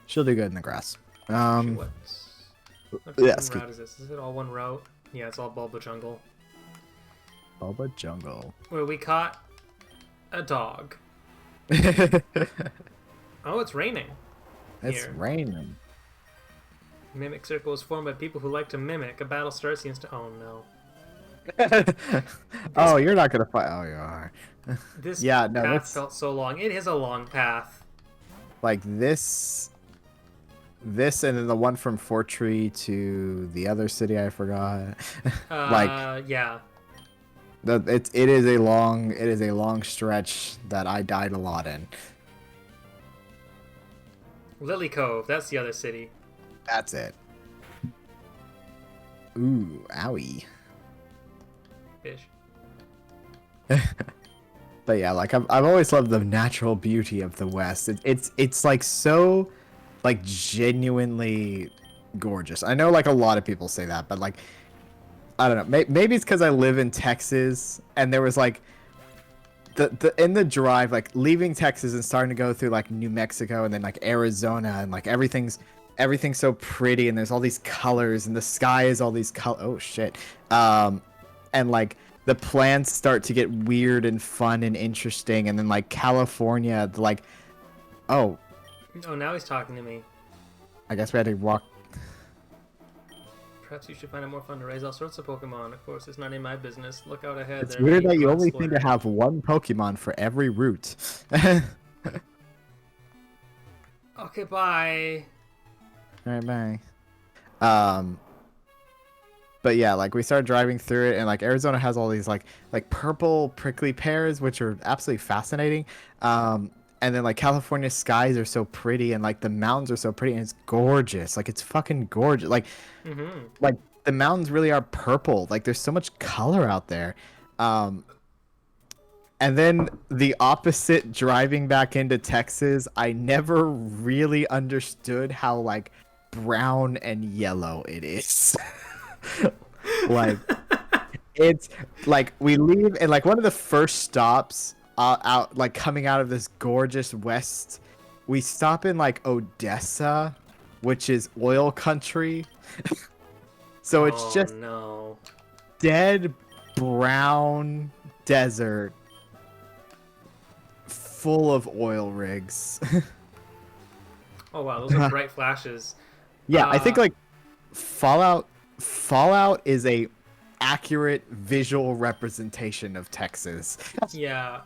She'll do good in the grass. What yeah, route is this? Is it all one route? Yeah, it's all Bulba Jungle. Bulba Jungle. Where we caught a dog. Oh, it's raining. It's Here. raining. Mimic circle is formed by people who like to mimic. A battle starts against. Oh no. Oh, you're not gonna fight. Oh, you are. This Yeah, no, path that's- felt so long. It is a long path. Like this, and then the one from Fortree to the other city I forgot. Like Yeah. it is a long stretch that I died a lot in. Lily Cove. That's the other city. That's it. Ooh, owie. Fish. But yeah, like I've always loved the natural beauty of the West. It's like so, like genuinely gorgeous. I know like a lot of people say that, but like I don't know. Maybe it's because I live in Texas, and there was like the in the drive, like leaving Texas and starting to go through like New Mexico and then like Arizona, and like everything's so pretty, and there's all these colors, and the sky is all these colors. Oh shit. And like the plants start to get weird and fun and interesting, and then like California, like, oh, Oh, now he's talking to me. I guess we had to walk. Perhaps you should find it more fun to raise all sorts of Pokemon. Of course, it's none of my business. Look out ahead. It's there weird may that be you only Bloodsport. seem to have one Pokemon for every route. Okay, bye. All right, bye. But yeah, like we started driving through it, and like Arizona has all these like purple prickly pears, which are absolutely fascinating. And then like California skies are so pretty, and like the mountains are so pretty, and it's gorgeous. Like it's fucking gorgeous. Like the mountains really are purple. Like there's so much color out there. And then the opposite, driving back into Texas, I never really understood how like brown and yellow it is. Like it's like we leave, and like one of the first stops out like coming out of this gorgeous west, we stop in like Odessa, which is oil country. So it's just no. dead brown desert full of oil rigs. Oh wow, those are bright flashes. Yeah, I think like Fallout is a accurate visual representation of Texas. Yeah,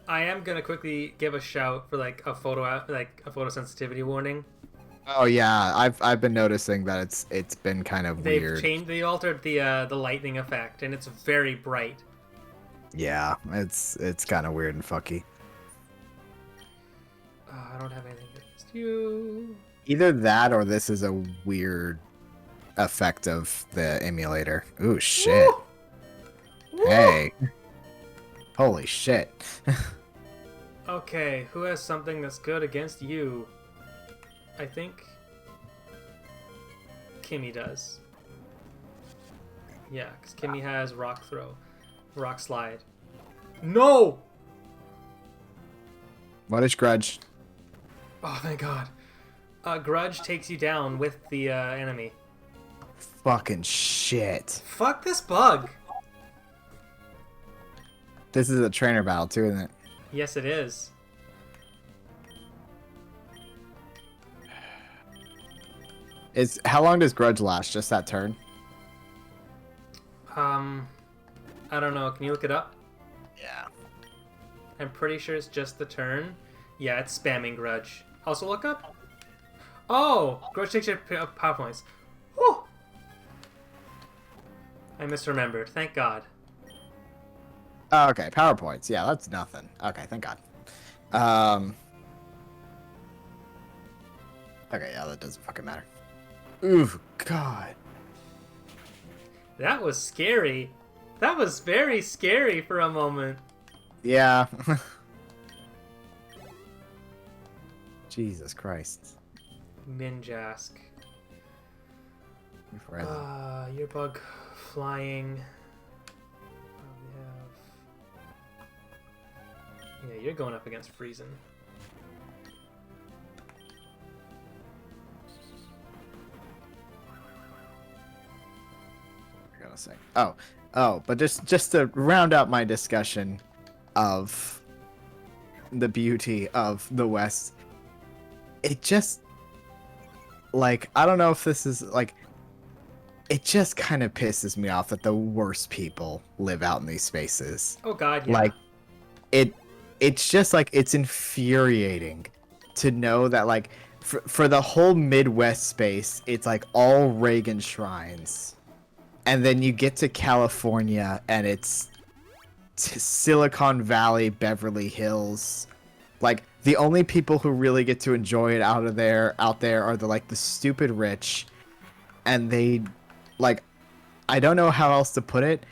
I am gonna quickly give a shout for like a photo sensitivity warning. Oh yeah, I've been noticing that it's been kind of weird. They altered the lightning effect, and it's very bright. Yeah, it's kind of weird and fucky. I don't have anything against you. Either that or this is a weird effect of the emulator. Ooh shit. Woo! Hey. Holy shit. Okay, who has something that's good against you? I think Kimmy does. Yeah, because Kimmy has rock throw. Rock slide. No! What is Grudge? Oh, thank God. Grudge takes you down with the enemy. Fucking shit. Fuck this bug! This is a trainer battle too, isn't it? Yes, it is. How long does Grudge last? Just that turn? I don't know. Can you look it up? Yeah. I'm pretty sure it's just the turn. Yeah, it's spamming Grudge. Also look up. Oh! Grudge takes your power points. Whew! I misremembered. Thank God. Oh, okay, PowerPoints. Yeah, that's nothing. Okay, thank God. Okay, yeah, that doesn't fucking matter. Ooh, God. That was scary. That was very scary for a moment. Yeah. Jesus Christ. Minjask. Your bug flying. Yeah, you're going up against Friesen. I gotta say. Oh, but just to round out my discussion of the beauty of the West, it just, like, I don't know if this is, like, it just kind of pisses me off that the worst people live out in these spaces. Oh God, yeah. Like, it's just, like, it's infuriating to know that, like, for the whole Midwest space, it's, like, all Reagan shrines. And then you get to California, and it's Silicon Valley, Beverly Hills. Like, the only people who really get to enjoy it out there are the stupid rich, and they, like, I don't know how else to put it.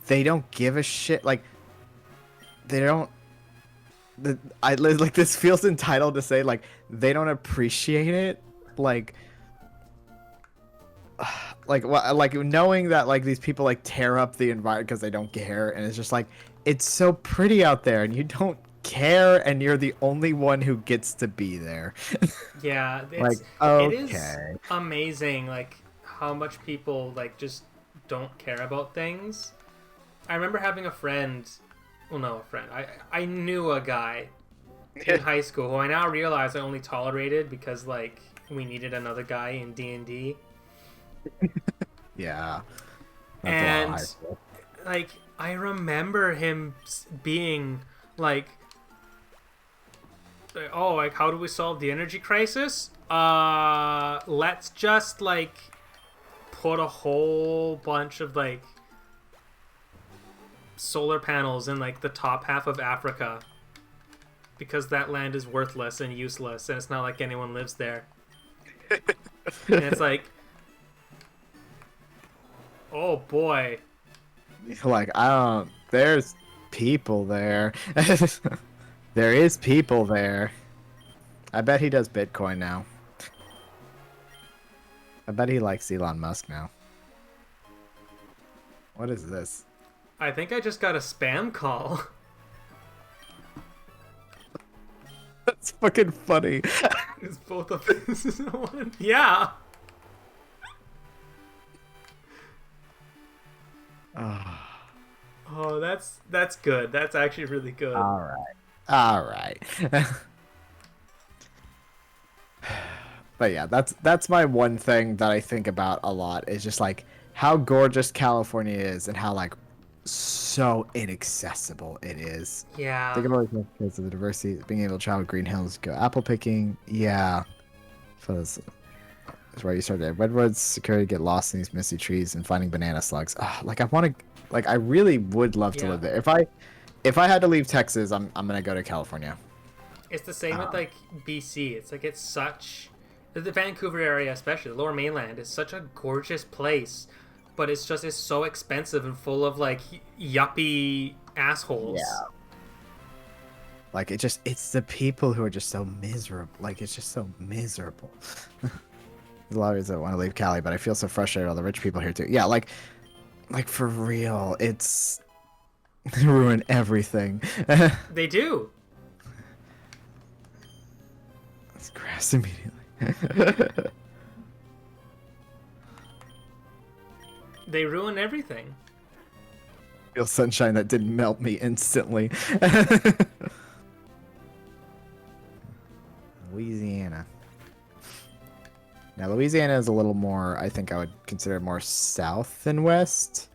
They don't give a shit. Like, they don't. Like, this feels entitled to say, like, they don't appreciate it. Like knowing that, like, these people, like, tear up the environment because they don't care, and it's just like, it's so pretty out there, and you don't care, and you're the only one who gets to be there. Yeah, Like, okay. It is amazing, like, how much people, like, just don't care about things. I remember having a friend, well, no, a friend. I knew a guy in high school who I now realize I only tolerated because, like, we needed another guy in D&D. Yeah. And, like, I remember him being, like, oh, like, how do we solve the energy crisis? Let's just, like, put a whole bunch of, like, solar panels in, like, the top half of Africa, because that land is worthless and useless, and it's not like anyone lives there. And it's like, oh boy. Like, there's people there. There is people there. I bet he does Bitcoin now. I bet he likes Elon Musk now. What is this? I think I just got a spam call. That's fucking funny. It's both of this is one. Yeah. Oh, that's good. That's actually really good. All right. But yeah, that's my one thing that I think about a lot, is just, like, how gorgeous California is and how, like, so inaccessible it is. Yeah. Think about it because of the diversity, being able to travel Green Hills, go apple picking. Yeah. So that's where you start there. Redwoods, security, get lost in these misty trees, and finding banana slugs. Like, I want to, like, I really would love to live there. If I had to leave Texas, I'm gonna go to California. It's the same with, like, BC. It's like, it's such, the Vancouver area especially, the Lower Mainland, is such a gorgeous place, but it's so expensive and full of, like, yuppie assholes. Yeah. Like, it's the people who are just so miserable. Like, it's just so miserable. There's a lot of reasons I want to leave Cali, but I feel so frustrated with all the rich people here too. Yeah, like, Like, for real, it's... They ruin everything. They do. It's grass immediately. They ruin everything. Feel sunshine that didn't melt me instantly. Louisiana. Now, Louisiana is a little more, I think I would consider more south than west.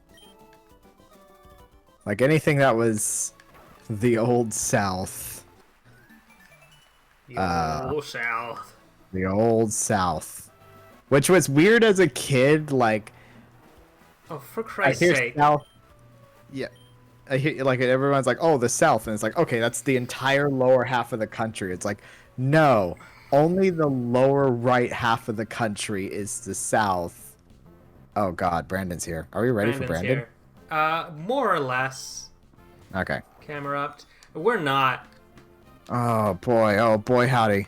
Like anything that was the old south. The old South. The old south. Which was weird as a kid, like... Oh, for I Christ's hear sake. south. Yeah. I hear, like, everyone's like, oh, the south. And it's like, okay, that's the entire lower half of the country. It's like, no. Only the lower right half of the country is the south. Oh, God. Brandon's here. Are we ready for Brandon? Here. More or less. Okay. Camera up. We're not. Oh, boy. Oh, boy, howdy.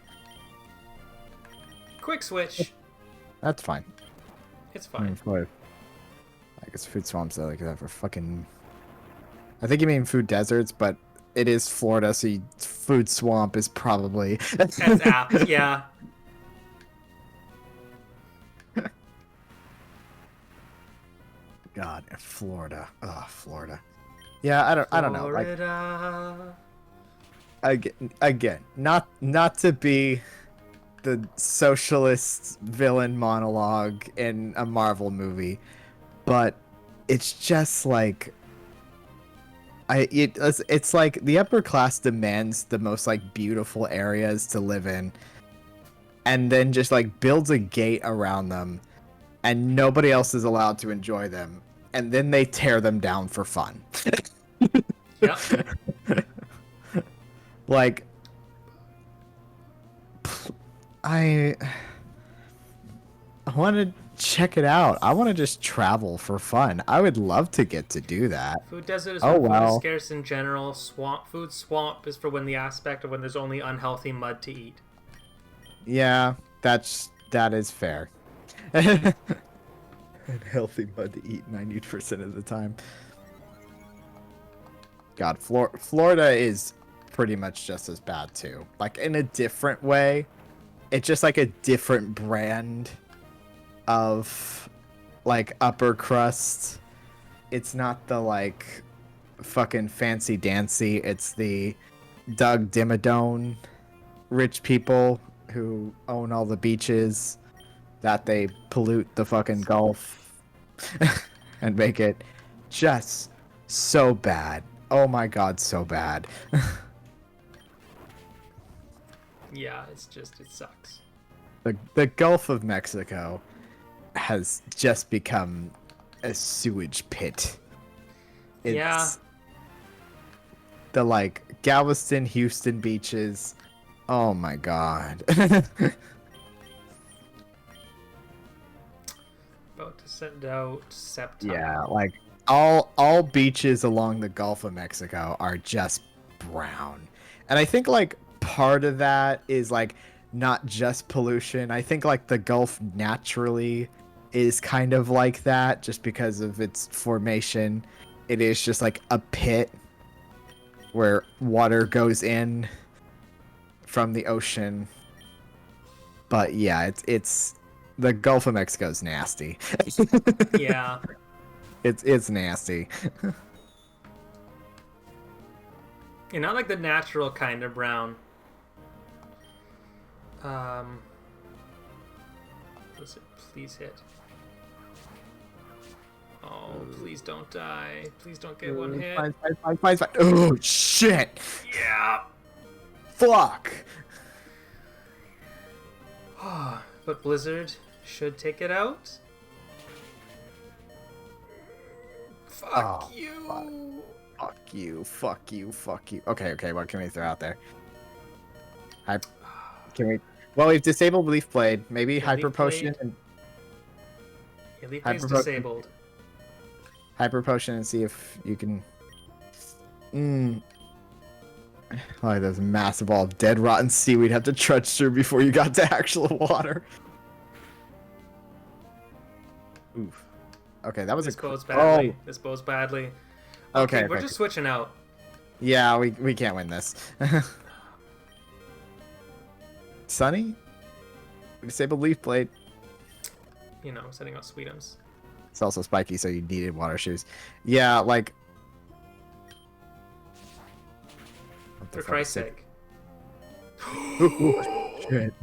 Quick switch. That's fine. It's fine. I guess food swamps are like that for fucking... I think you mean food deserts, but it is Florida, so food swamp is probably... That's apt, yeah. God, Florida. Oh, Florida. Yeah, I don't know. Like, Florida. again, not to be the socialist villain monologue in a Marvel movie, but it's just like it's like the upper class demands the most like beautiful areas to live in, and then just like builds a gate around them, and nobody else is allowed to enjoy them, and then they tear them down for fun. Yep. Like, I want to check it out. I want to just travel for fun. I would love to get to do that. Food desert is Oh, when food is wow. scarce in general. Swamp is for when the aspect of when there's only unhealthy mud to eat. Yeah, that is fair. And healthy mud to eat 90% of the time. God, Florida is pretty much just as bad too. Like in a different way. It's just like a different brand of like upper crust. It's not the like fucking fancy dancy. It's the Doug Dimmadome rich people who own all the beaches that they pollute the fucking Gulf and make it just so bad. Oh my God, so bad. Yeah, it's just, it sucks. The Gulf of Mexico has just become a sewage pit. It's Yeah. the like Galveston, Houston beaches. Oh my God. About to send out September. Yeah, like all beaches along the Gulf of Mexico are just brown. And I think like part of that is like not just pollution. I think like the Gulf naturally is kind of like that just because of its formation. It is just like a pit where water goes in from the ocean. But yeah, it's the Gulf of Mexico is nasty. Yeah. It's nasty. And not like the natural kind of brown. Listen, please hit. Oh, please don't die. Please don't get one hit. Fine. Oh, shit. Yeah. Fuck. But Blizzard should take it out. Fuck Oh, you. Fuck you. Okay, what can we throw out there? Can we... Well, we've disabled Leaf Blade. Maybe Yeah, Hyper Leaf Potion Blade. and Yeah, Leaf Hyper Blade's Potion. disabled. Hyper Potion and see if you can... Oh, there's a massive wall of dead rotten seaweed have to trudge through before you got to actual water. Oof. Okay, that was This a... bodes badly. Oh, This bodes badly. okay, We're okay. just switching out. Yeah, we can't win this. Sunny? Disable leaf blade. You know, setting out Sweetums. It's also spiky, so you needed water shoes. Yeah, like... What the For fuck Christ's is it? sake. Oh, shit.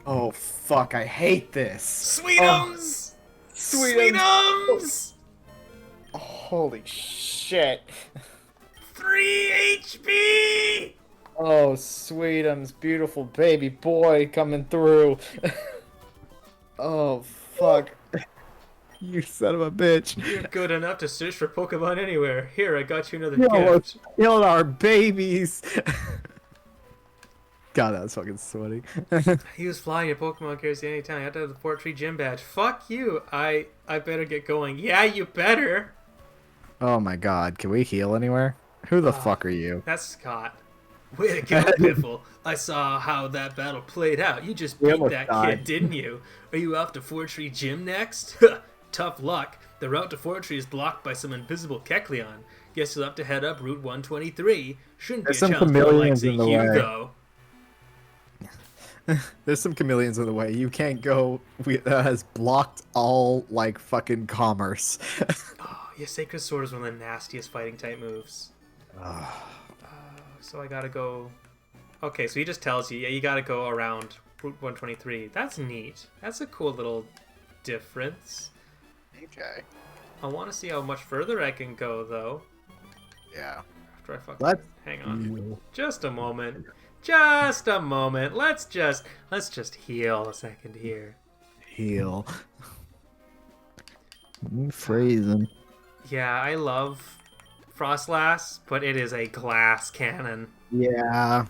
Oh, fuck, I hate this. Sweetums! Sweetums! Oh, holy shit. 3 HP! Oh, Sweetums, beautiful baby boy coming through. Oh, fuck. You son of a bitch. You're good enough to search for Pokemon anywhere. Here, I got you another Yo, gift. killed our babies. God, that was fucking sweaty. Use flying your Pokemon carries to any town. You have to have the Fort Tree Gym badge. Fuck you. I better get going. Yeah, you better. Oh my god, can we heal anywhere? Who the fuck are you? That's Scott. Way to go, Piffle. I saw how that battle played out. You just We beat almost that died. kid, didn't you? Are you off to Fort Tree Gym next? Tough luck. The route to Fort Tree is blocked by some invisible Kecleon. Guess you'll have to head up Route 123. Shouldn't There's be a some challenge for the likes chameleons of in the you, way. though. There's some chameleons in the way. You can't go. That has blocked all, like, fucking commerce. Oh, your Sacred Sword is one of the nastiest fighting type moves. So I gotta go... Okay, so he just tells you, yeah, you gotta go around Route 123. That's neat. That's a cool little difference. Okay. I want to see how much further I can go, though. Yeah. After I fucking... Let's Hang on. Just a moment. Just a moment. Let's just heal a second here. heal. Freezing. Yeah, I love Frostlass, but it is a glass cannon. Yeah.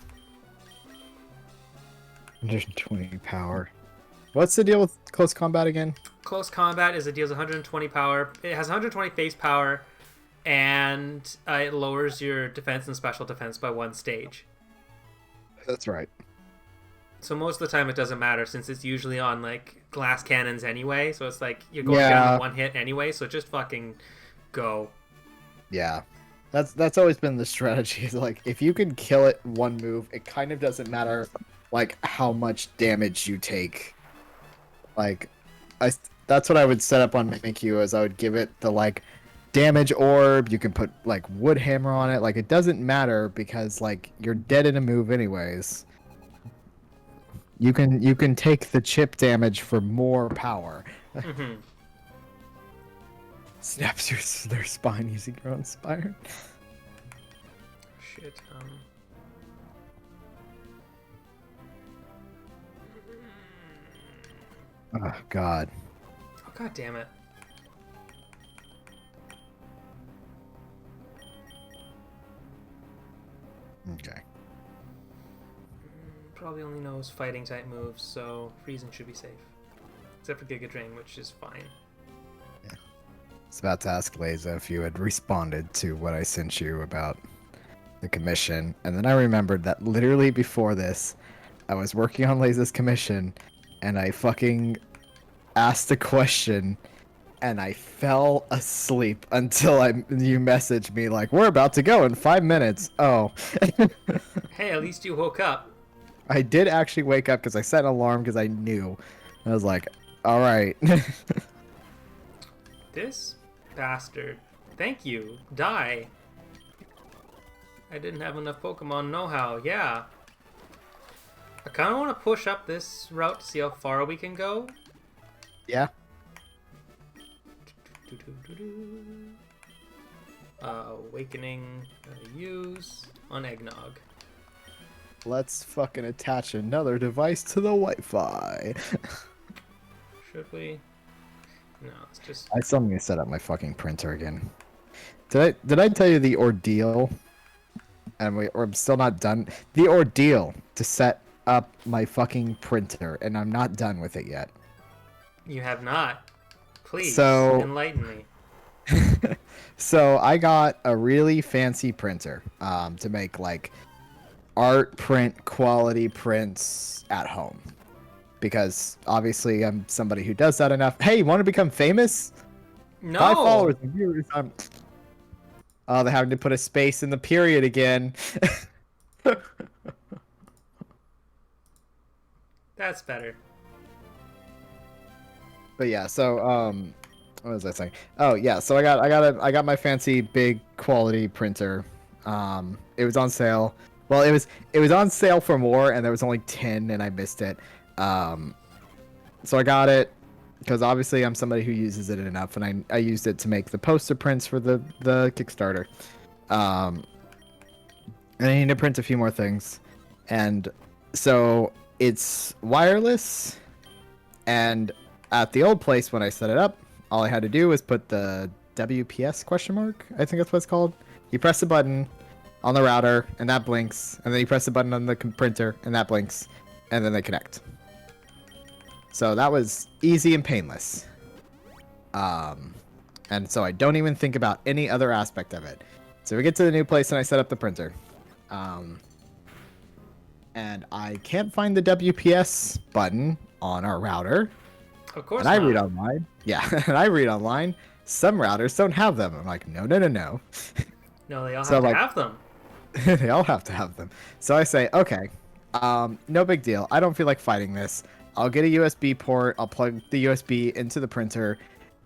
120 power. What's the deal with close combat again? Close combat is it deals 120 power. It has 120 base power, and it lowers your defense and special defense by 1 stage. That's right. So most of the time it doesn't matter since it's usually on like glass cannons anyway. So it's like you're going down Yeah. to 1 hit anyway. So just fucking go. Yeah. That's always been the strategy. Is like if you can kill it one move, it kind of doesn't matter like how much damage you take. Like that's what I would set up on Mimikyu is I would give it the like damage orb, you can put like wood hammer on it, like it doesn't matter because like you're dead in a move anyways. You can take the chip damage for more power. Mm-hmm. Snaps their spine using your own spine. Shit. Oh god. Oh god damn it. Okay. Probably only knows fighting type moves, so freezing should be safe. Except for Giga Drain, which is fine. I was about to ask Laza if you had responded to what I sent you about the commission, and then I remembered that literally before this, I was working on Laza's commission, and I fucking asked a question, and I fell asleep until you messaged me like, we're about to go in 5 minutes. Oh. Hey, at least you woke up. I did actually wake up because I set an alarm because I knew. I was like, all right. This bastard. Thank you. Die. I didn't have enough Pokemon know-how. Yeah. I kind of want to push up this route to see how far we can go. Yeah. Awakening. Use on Eggnog. Let's fucking attach another device to the Wi-Fi. Should we? No, it's just... I still need to set up my fucking printer again. Did I tell you the ordeal? And I'm still not done. The ordeal to set up my fucking printer, and I'm not done with it yet. You have not. Please, So- enlighten me. So I got a really fancy printer to make like art print quality prints at home. Because obviously I'm somebody who does that enough. Hey, you want to become famous? No. 5 followers and viewers. Oh, they're having to put a space in the period again. That's better. But yeah, so what was I saying? Oh yeah, so I got my fancy big quality printer. It was on sale. Well, it was on sale for more, and there was only 10, and I missed it. So I got it because obviously I'm somebody who uses it enough, and I used it to make the poster prints for the Kickstarter. And I need to print a few more things, and so it's wireless, and at the old place when I set it up, all I had to do was put the WPS question mark, I think that's what it's called. You press the button on the router and that blinks, and then you press the button on the printer and that blinks, and then they connect. So that was easy and painless. And so I don't even think about any other aspect of it. So we get to the new place and I set up the printer. And I can't find the WPS button on our router. Of course And I not. read online. Yeah, and I read online. Some routers don't have them. I'm like, no. No, they all So, have to like- have them. They all have to have them. So I say, okay, no big deal. I don't feel like fighting this. I'll get a USB port. I'll plug the USB into the printer,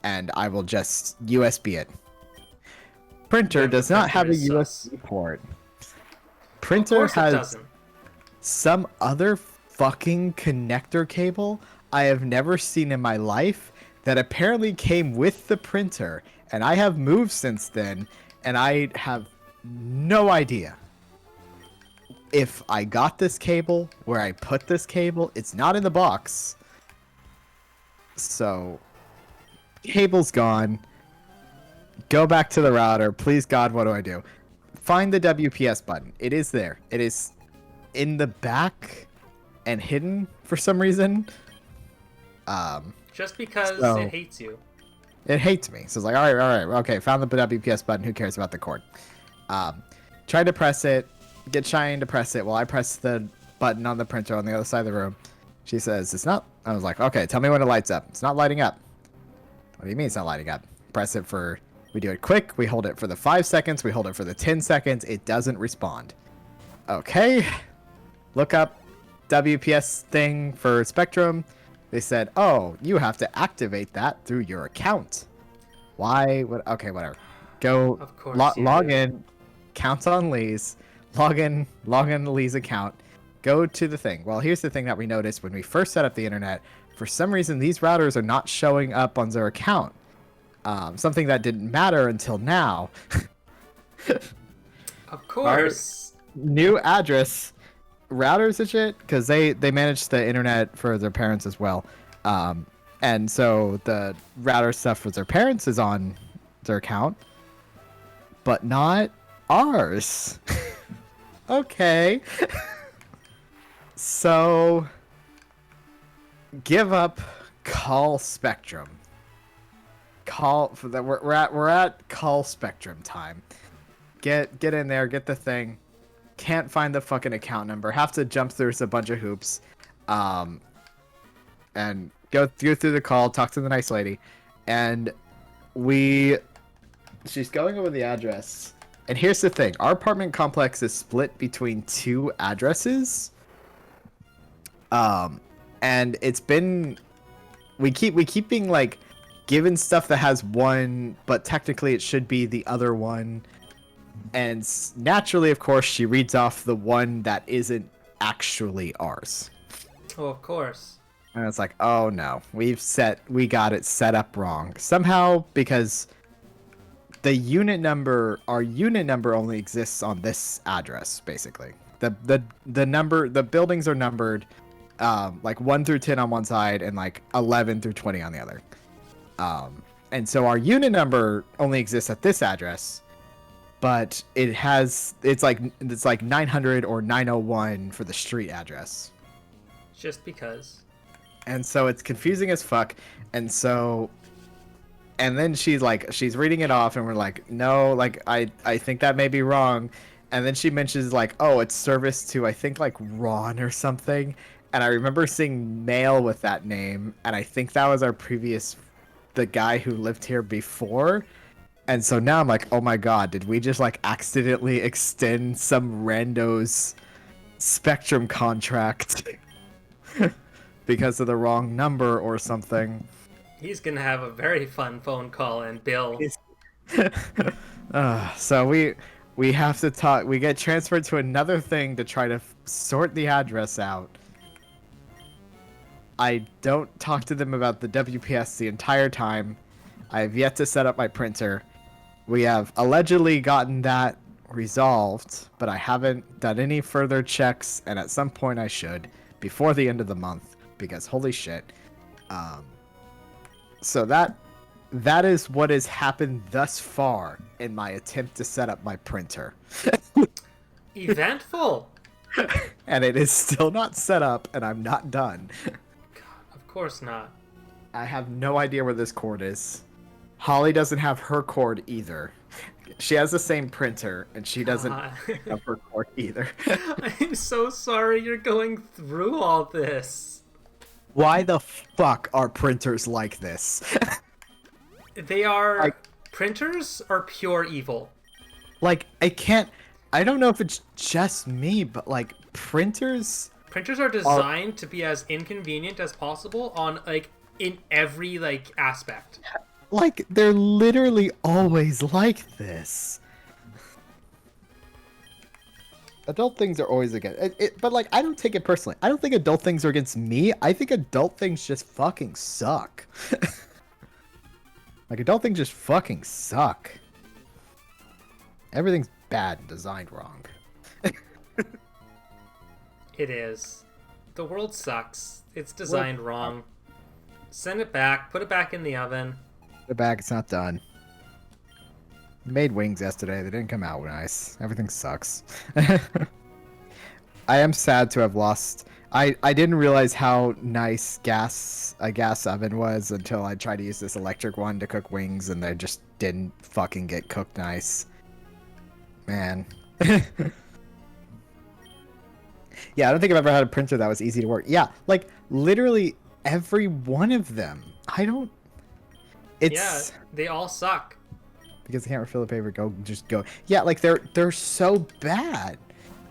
and I will just USB it. Printer Yeah, the does not have a printer is sus. USB port. Of Printer course it has doesn't. some other fucking connector cable I have never seen in my life that apparently came with the printer, and I have moved since then, and I have no idea if I got this cable, where I put this cable. It's not in the box. So, cable's gone. Go back to the router. Please, God, what do I do? Find the WPS button. It is there. It is in the back and hidden for some reason. Just because So- it hates you. It hates me. So it's like, all right, okay, found the WPS button. Who cares about the cord? Tried to press it, get Cheyenne to press it while I press the button on the printer on the other side of the room. She says, it's not. I was like, okay, tell me when it lights up. It's not lighting up. What do you mean it's not lighting up? Press it for, we do it quick. We hold it for the 5 seconds. We hold it for the 10 seconds. It doesn't respond. Okay. Look up WPS thing for Spectrum. They said, oh, you have to activate that through your account. Why? What? Okay, whatever. Go Of course you log do. in, count on Lee's, log in Lee's account, go to the thing. Well, here's the thing that we noticed when we first set up the internet. For some reason, these routers are not showing up on their account. Something that didn't matter until now. Of course. New address, routers and shit, because they manage the internet for their parents as well. And so the router stuff for their parents is on their account, but not ours. Okay. So give up, call Spectrum. Call for the we're at call Spectrum time. Get in there, get the thing. Can't find the fucking account number. Have to jump through a bunch of hoops. And go through the call, talk to the nice lady, and she's going over the address. And here's the thing, our apartment complex is split between 2 addresses. And it's been, we keep being like given stuff that has one, but technically it should be the other one. And naturally, of course, she reads off the one that isn't actually ours. Oh, of course. And it's like, oh no, we got it set up wrong. Somehow, because our unit number only exists on this address, basically. The number, the buildings are numbered, like 1 through 10 on one side and like 11 through 20 on the other. And so our unit number only exists at this address, but it's like 900 or 901 for the street address. Just because. And so it's confusing as fuck. And then she's reading it off, and we're like, no, like I think that may be wrong. And then she mentions like, oh, it's service to, I think, like Ron or something. And I remember seeing mail with that name, and I think that was our previous the guy who lived here before. And so now I'm like, oh my god, did we just like accidentally extend some rando's Spectrum contract because of the wrong number or something? He's gonna have a very fun phone call and bill. So we have to talk. We get transferred to another thing to try to sort the address out. I don't talk to them about the WPS the entire time. I have yet to set up my printer. We have allegedly gotten that resolved, but I haven't done any further checks, and at some point I should before the end of the month, because holy shit. So that is what has happened thus far in my attempt to set up my printer. Eventful. And it is still not set up, and I'm not done. Of course not. I have no idea where this cord is. Holly doesn't have her cord either. She has the same printer, and she doesn't have her cord either. I'm so sorry you're going through all this. Why the fuck are printers like this? They are... Printers are pure evil. Like, I don't know if it's just me, but like, printers are designed to be as inconvenient as possible on, like, in every, like, aspect. Like, they're literally always like this. Adult things are always against it, but like, I don't take it personally. I don't think adult things are against me. I think adult things just fucking suck. Like, adult things just fucking suck. Everything's bad and designed wrong. It is. The world sucks. It's designed wrong. Send it back. Put it back in the oven. Put it back. It's not done. Made wings yesterday. They didn't come out nice. Everything sucks. I am sad to have lost. I didn't realize how nice a gas oven was until I tried to use this electric one to cook wings, and they just didn't fucking get cooked nice. Man. Yeah, I don't think I've ever had a printer that was easy to work. Yeah, like, literally every one of them. Yeah, they all suck. Because they can't refill the paper, just go. Yeah, like, they're so bad.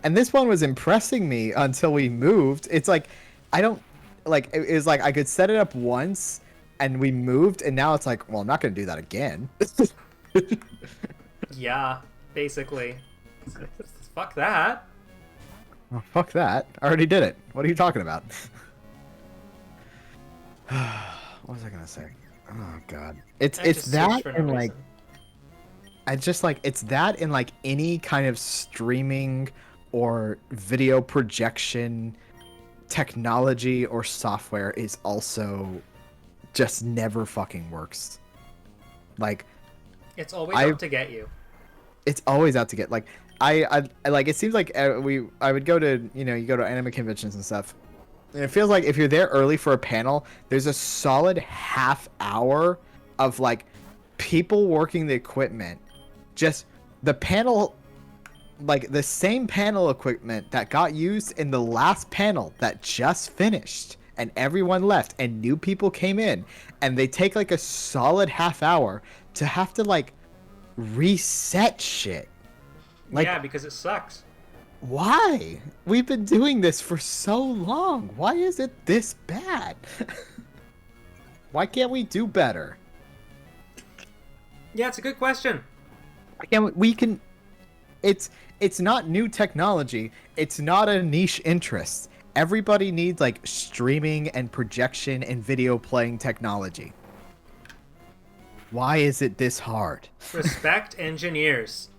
And this one was impressing me until we moved. It's like, I don't, like, it was like I could set it up once, and we moved, and now it's like, well, I'm not going to do that again. Yeah, basically. Fuck that. Oh, fuck that. I already did it. What are you talking about? What was I going to say? Oh, God. It's that and, like, I just, like, it's that in, like, any kind of streaming or video projection technology or software is also just never fucking works. Like, it's always out to get you. It's always out to get, like, I like, it seems like I would go to, you go to anime conventions and stuff, and it feels like if you're there early for a panel, there's a solid half hour of, like, people working the equipment, just the panel, like, the same panel equipment that got used in the last panel that just finished, and everyone left, and new people came in, and they take, like, a solid half hour to have to, like, reset shit. Like, yeah, because it sucks. Why? We've been doing this for so long. Why is it this bad? Why can't we do better? Yeah, it's a good question. It's not new technology. It's not a niche interest. Everybody needs, like, streaming and projection and video playing technology. Why is it this hard? Respect engineers.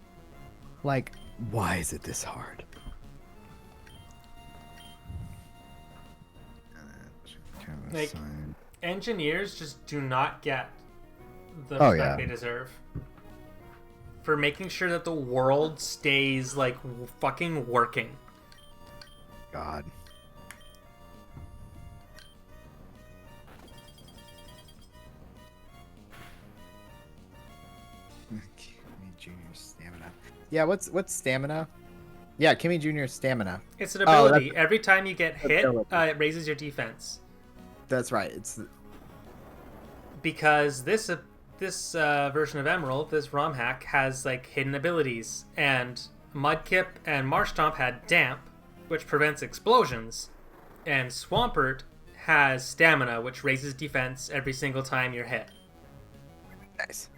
Like, why is it this hard? Like, engineers just do not get the respect they deserve for making sure that the world stays, like, fucking working. God. Yeah, what's stamina? Yeah, Kimmy Jr.'s stamina. It's an ability. Every time you get hit, it raises your defense. That's right. It's because this version of Emerald, this ROM hack, has like hidden abilities, and Mudkip and Marshtomp had Damp, which prevents explosions, and Swampert has Stamina, which raises defense every single time you're hit. Nice.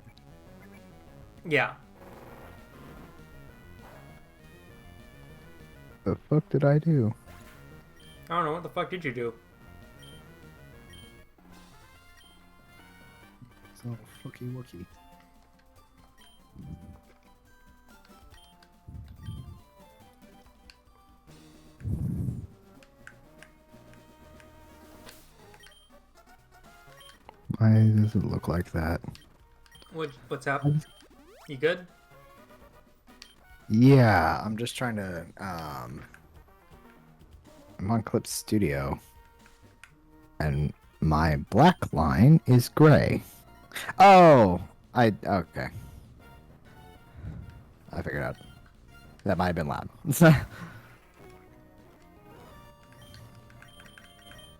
Yeah. The fuck did I do? I don't know, what the fuck did you do? So fucky wookie. Why does it look like that? What's happening? You good? Yeah, I'm just trying to I'm on Clip Studio and my black line is gray. Oh, okay. I figured out. That might have been loud.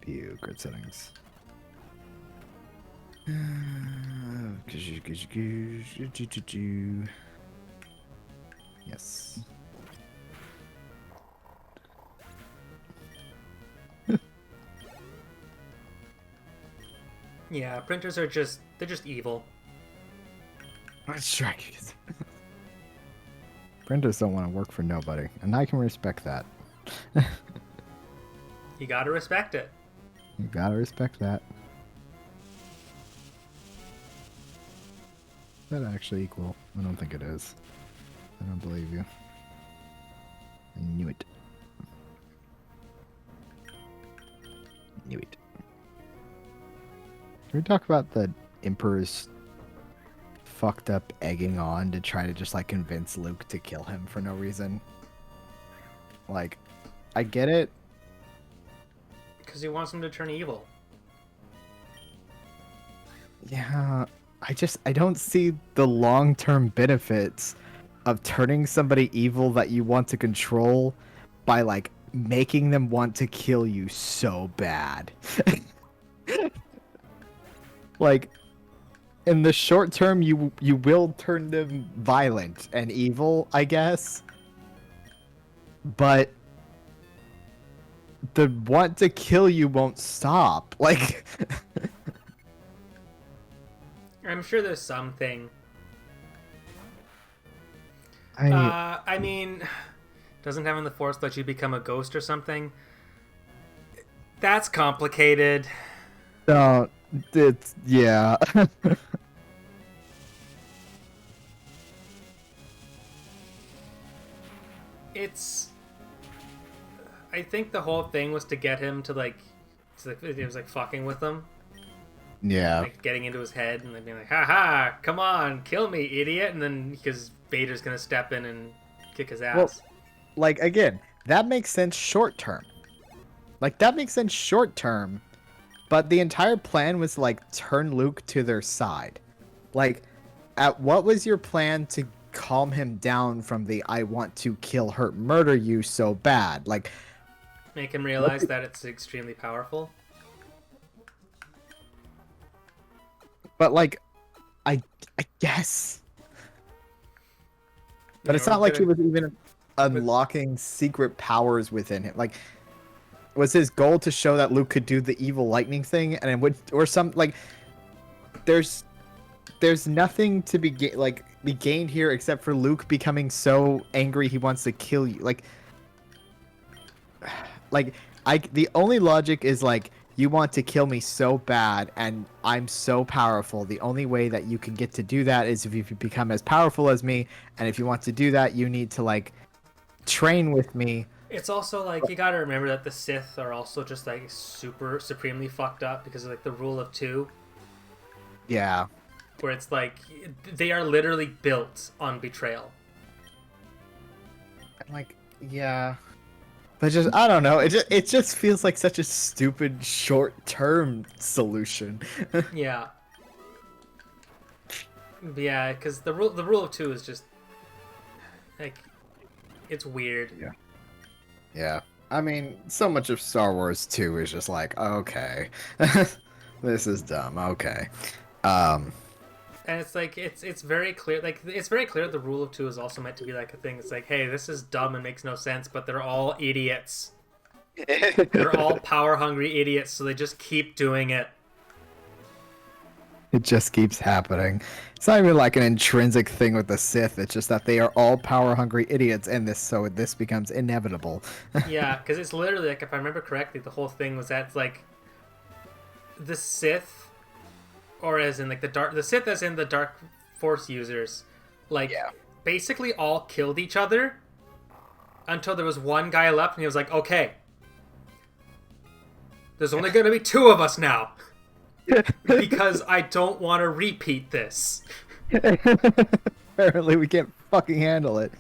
View grid settings. Yes. Yeah, printers are just evil. Let's try. Printers don't want to work for nobody, and I can respect that. You gotta respect it. You gotta respect that. Is that actually equal? I don't think it is. I don't believe you. I knew it. Knew it. Can we talk about the Emperor's fucked up egging on to try to just like convince Luke to kill him for no reason? Like, I get it. Because he wants him to turn evil. Yeah, I don't see the long-term benefits of turning somebody evil that you want to control by like making them want to kill you so bad. Like, in the short term, you will turn them violent and evil, I guess. But the want to kill you won't stop. Like, I'm sure there's something. I mean, doesn't having the Force let you become a ghost or something? That's complicated. don't. It's yeah. It's. I think the whole thing was to get him to like. It was like fucking with him. Yeah. Like getting into his head and then being like, haha, come on, kill me, idiot. And then because Vader's gonna step in and kick his ass. Well, like, again, that makes sense short term. Like, that makes sense short term. But the entire plan was, like, turn Luke to their side. Like, what was your plan to calm him down from the I want to kill, hurt, murder you so bad? Like, Make him realize that it's extremely powerful. but, like, I guess. But You it's know, not like he gonna- was even unlocking secret powers within him. Like, was his goal to show that Luke could do the evil lightning thing, and it would, or some like, there's nothing to be gained here except for Luke becoming so angry he wants to kill you. The only logic is like, you want to kill me so bad, and I'm so powerful. The only way that you can get to do that is if you become as powerful as me, and if you want to do that, you need to like train with me. It's also like you gotta remember that the Sith are also just like supremely fucked up because of like the rule of two, Yeah. where it's like they are literally built on betrayal. Like, yeah. But just, I don't know. It just feels like such a stupid short-term solution. Yeah. Yeah, because the rule of two is just like it's weird. Yeah. Yeah. I mean, so much of Star Wars 2 is just like, okay. This is dumb. Okay. Um, And it's like it's very clear, like it's very clear the rule of two is also meant to be like a thing. It's like, hey, this is dumb and makes no sense, but they're all idiots. They're all power hungry idiots, so they just keep doing it. it just keeps happening. It's not even like an intrinsic thing with the Sith. It's just that they are all power-hungry idiots in this, so this becomes inevitable. Yeah, because it's literally like, if I remember correctly, the whole thing was that it's like the Sith, or as in like the Sith as in the Dark Force users, like Yeah. basically all killed each other until there was one guy left, and he was like, okay, there's only going to be two of us now. Because I don't want to repeat this. Apparently, we can't fucking handle it.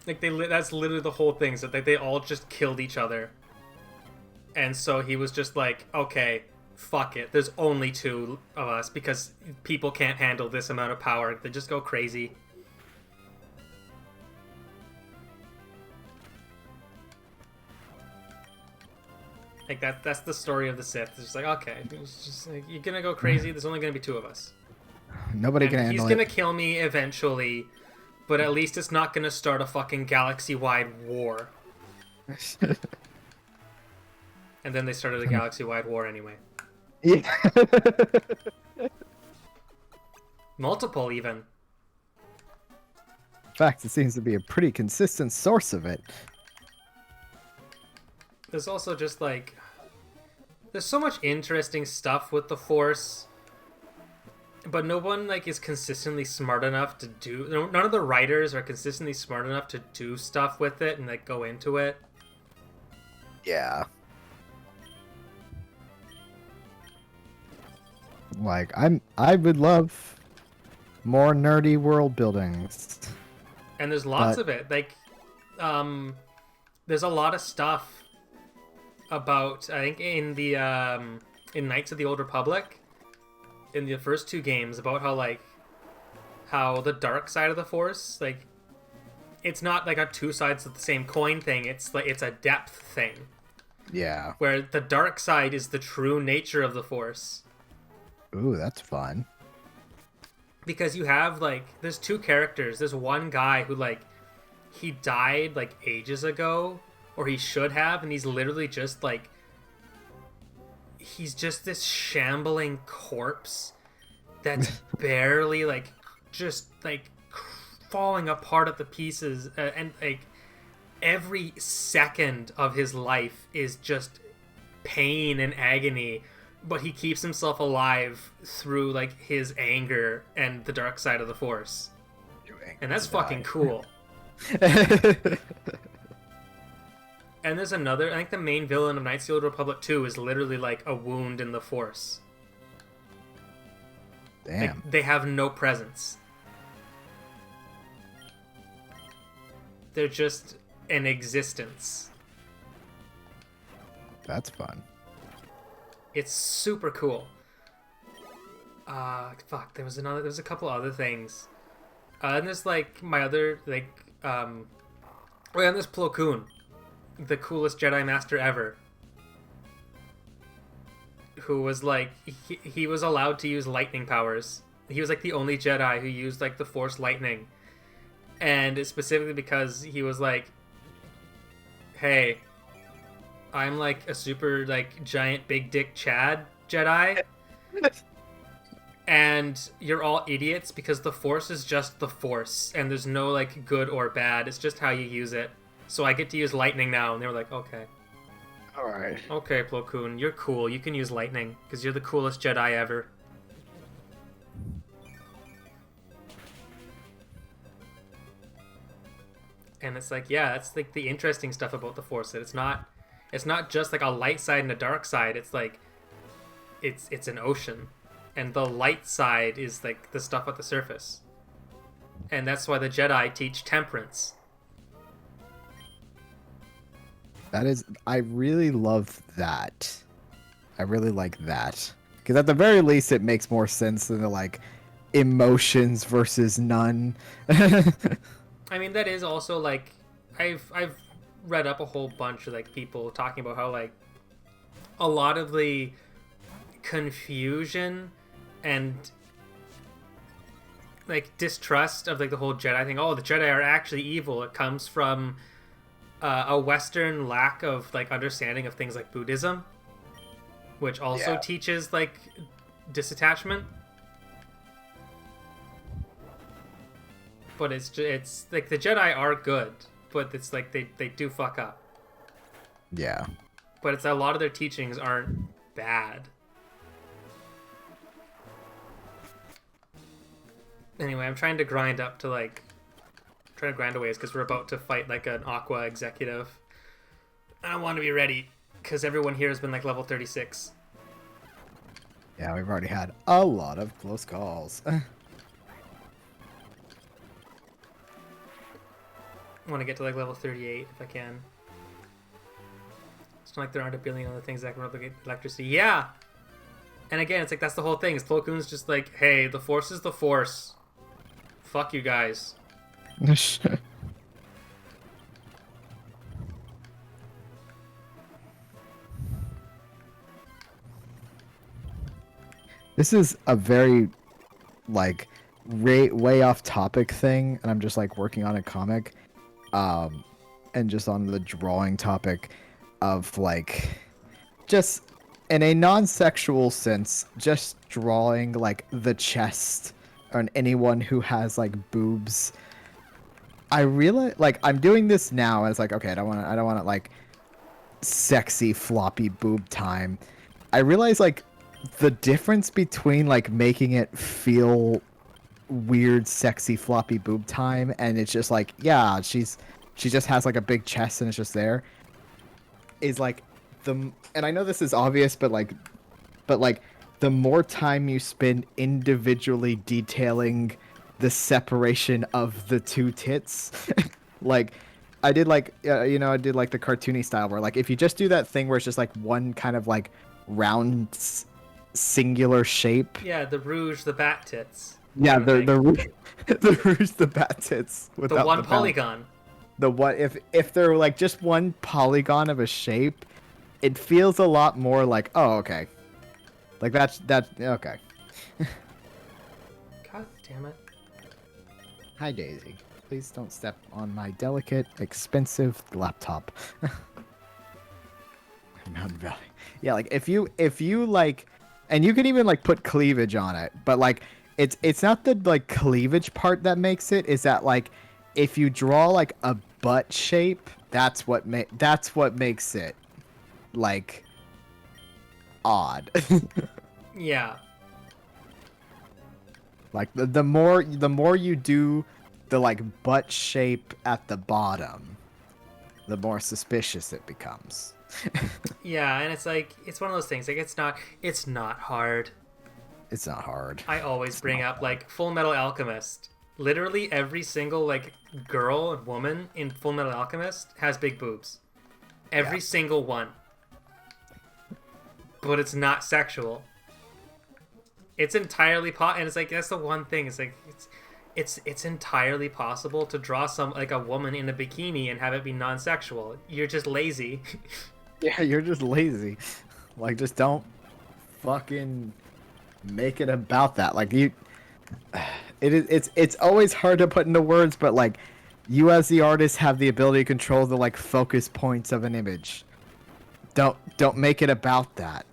Like that's literally the whole thing. So they all just killed each other, and so he was just like, okay, fuck it. There's only two of us because people can't handle this amount of power. They just go crazy. Like that's the story of the Sith. It's just like, okay, it's just like, you're gonna go crazy. There's only gonna be two of us. Nobody And can he's handle gonna it. kill me eventually, but at least it's not gonna start a fucking galaxy-wide war. And then they started a galaxy-wide war anyway. Yeah. Multiple, even. In fact, it seems to be a pretty consistent source of it. There's also just like... There's so much interesting stuff with the Force, but no one like is consistently smart enough to do... None of the writers are consistently smart enough to do stuff with it and like go into it. Yeah. Like, I would love more nerdy world buildings. And there's lots But- of it. Like, there's a lot of stuff about, I think, in the in Knights of the Old Republic, in the first two games, about how the dark side of the Force, like, it's not like a two sides of the same coin thing. It's like it's a depth thing, Yeah. where the dark side is the true nature of the Force. Ooh, that's fun. Because you have, like, there's two characters. There's one guy who, like, he died, like, ages ago, or he should have, and he's literally just, like, he's just this shambling corpse that's barely, like, just, like, falling apart at the pieces, and, like, every second of his life is just pain and agony, but he keeps himself alive through like his anger and the dark side of the Force, and that's fucking cool. And there's another, I think the main villain of Knights of the Old Republic 2 is literally like a wound in the Force. Damn. Like, they have no presence. They're just an existence. That's fun. It's super cool. Fuck, there was a couple other things. And there's like my other, like, oh yeah, and there's Plo Koon, the coolest Jedi Master ever. Who was like, he was allowed to use lightning powers. He was like the only Jedi who used like the Force lightning. And it's specifically because he was like, hey, I'm like a super like giant big dick Chad Jedi, and you're all idiots because the Force is just the Force, and there's no like good or bad. It's just how you use it. So I get to use lightning now, and they were like, okay, Alright. okay, Plo Koon, you're cool. You can use lightning because you're the coolest Jedi ever. And it's like, yeah, that's like the interesting stuff about the Force. That it's not just like a light side and a dark side. It's like it's an ocean, and the light side is like the stuff at the surface, and that's why the Jedi teach temperance. That is, I really love that. I really like that. Because at the very least, it makes more sense than the, like, emotions versus none. I mean, that is also like I've read up a whole bunch of like people talking about how like a lot of the confusion and like distrust of like the whole Jedi thing. Oh, the Jedi are actually evil. It comes from a Western lack of like understanding of things like Buddhism, which also teaches like disattachment. But it's like the Jedi are good, but it's like they do fuck up. Yeah. But it's a lot of their teachings aren't bad. Anyway, I'm trying to grind up to like trying to grind away because we're about to fight like an Aqua executive. I want to be ready because everyone here has been like level 36. Yeah, we've already had a lot of close calls. I want to get to like level 38 if I can. It's not like there aren't a billion other things that can replicate electricity. Yeah! And again, it's like that's the whole thing. Is Plo Koon's just like, hey, the Force is the Force. Fuck you guys. This is a very, like, way off topic thing, and I'm just like working on a comic, and just on the drawing topic of like, just in a non-sexual sense, just drawing like the chest on anyone who has like boobs. I realize, like, I'm doing this now, and it's like, okay, I don't want to like sexy floppy boob time. I realize like the difference between like making it feel weird sexy floppy boob time and it's just like, yeah, she just has like a big chest and it's just there, is like and I know this is obvious, but like the more time you spend individually detailing the separation of the two tits, like I did like I did like the cartoony style where like if you just do that thing where it's just like one kind of like round singular shape. Yeah, the Rouge, the bat tits. Yeah, the Rouge, the bat tits without the one the polygon. The what if they're like just one polygon of a shape, it feels a lot more like, oh, okay, like that's okay. God damn it! Hi, Daisy. Please don't step on my delicate, expensive laptop. Mountain Valley. Yeah, like if you like, and you can even like put cleavage on it, but like it's not the like cleavage part that makes it. Is that like if you draw like a butt shape, that's what makes it like odd. Yeah. Like the more you do the like butt shape at the bottom, the more suspicious it becomes. Yeah, and it's like it's one of those things. Like it's not hard. It's not hard. I always bring up like Full Metal Alchemist. Literally every single like girl and woman in Full Metal Alchemist has big boobs. Every single one. But it's not sexual. It's entirely and it's like that's the one thing. It's like it's entirely possible to draw some like a woman in a bikini and have it be non-sexual. You're just lazy. Yeah, you're just lazy. Like just don't fucking make it about that. Like it's always hard to put into words, but like you as the artist have the ability to control the like focus points of an image. Don't make it about that.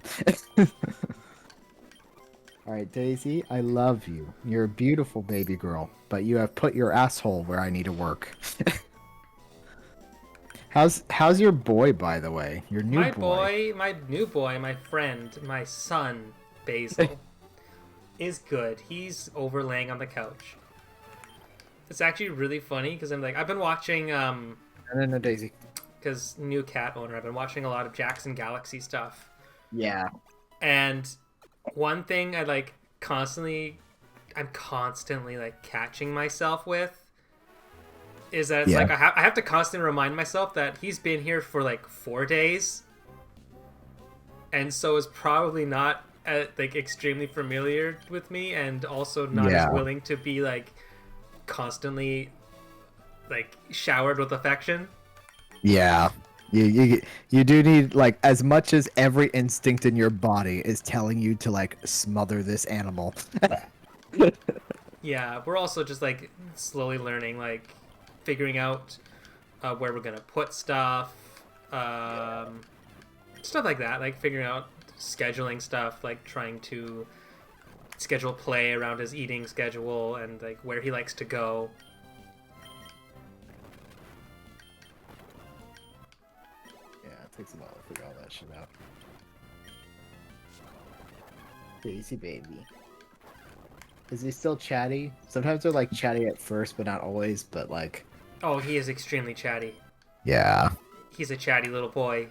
All right, Daisy, I love you. You're a beautiful baby girl, but you have put your asshole where I need to work. How's your boy, by the way? Your new boy. My new boy, my friend, my son, Basil, is good. He's overlaying on the couch. It's actually really funny because I've been watching No, Daisy. Because new cat owner, I've been watching a lot of Jackson Galaxy stuff. Yeah. And one thing I'm constantly like catching myself with is that it's like I have to constantly remind myself that he's been here for like 4 days, and so is probably not like extremely familiar with me, and also not as willing to be like constantly like showered with affection. Yeah. You do need like as much as every instinct in your body is telling you to like smother this animal. Yeah, we're also just like slowly learning, like figuring out where we're gonna put stuff, um, stuff like that. Like figuring out scheduling stuff, like trying to schedule play around his eating schedule and like where he likes to go. Yeah, it takes a while to figure all that shit out. Crazy baby. Is he still chatty? Sometimes they're like chatty at first, but not always. But like, Oh, he is extremely chatty. yeah, He's a chatty little boy.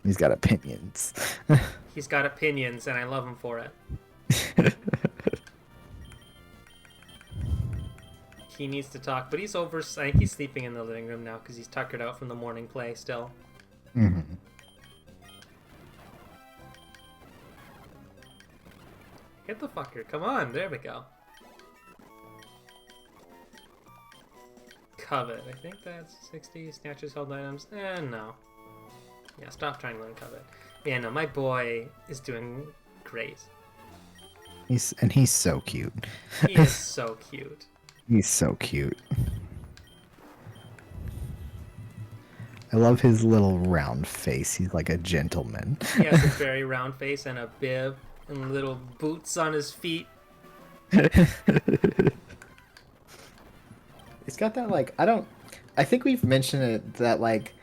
he's got opinions. He's got opinions, and I love him for it. He needs to talk, but he's over. I think he's sleeping in the living room now because he's tuckered out from the morning play still. Mhm. Hit the fucker. Come on. There we go. Covet. I think that's 60. Snatches held items. No. Yeah, stop trying to learn covet. Yeah, no, my boy is doing great. He's so cute. He is so cute. He's so cute. I love his little round face. He's like a gentleman. He has a very round face and a bib and little boots on his feet. It's got that like I think we've mentioned it that like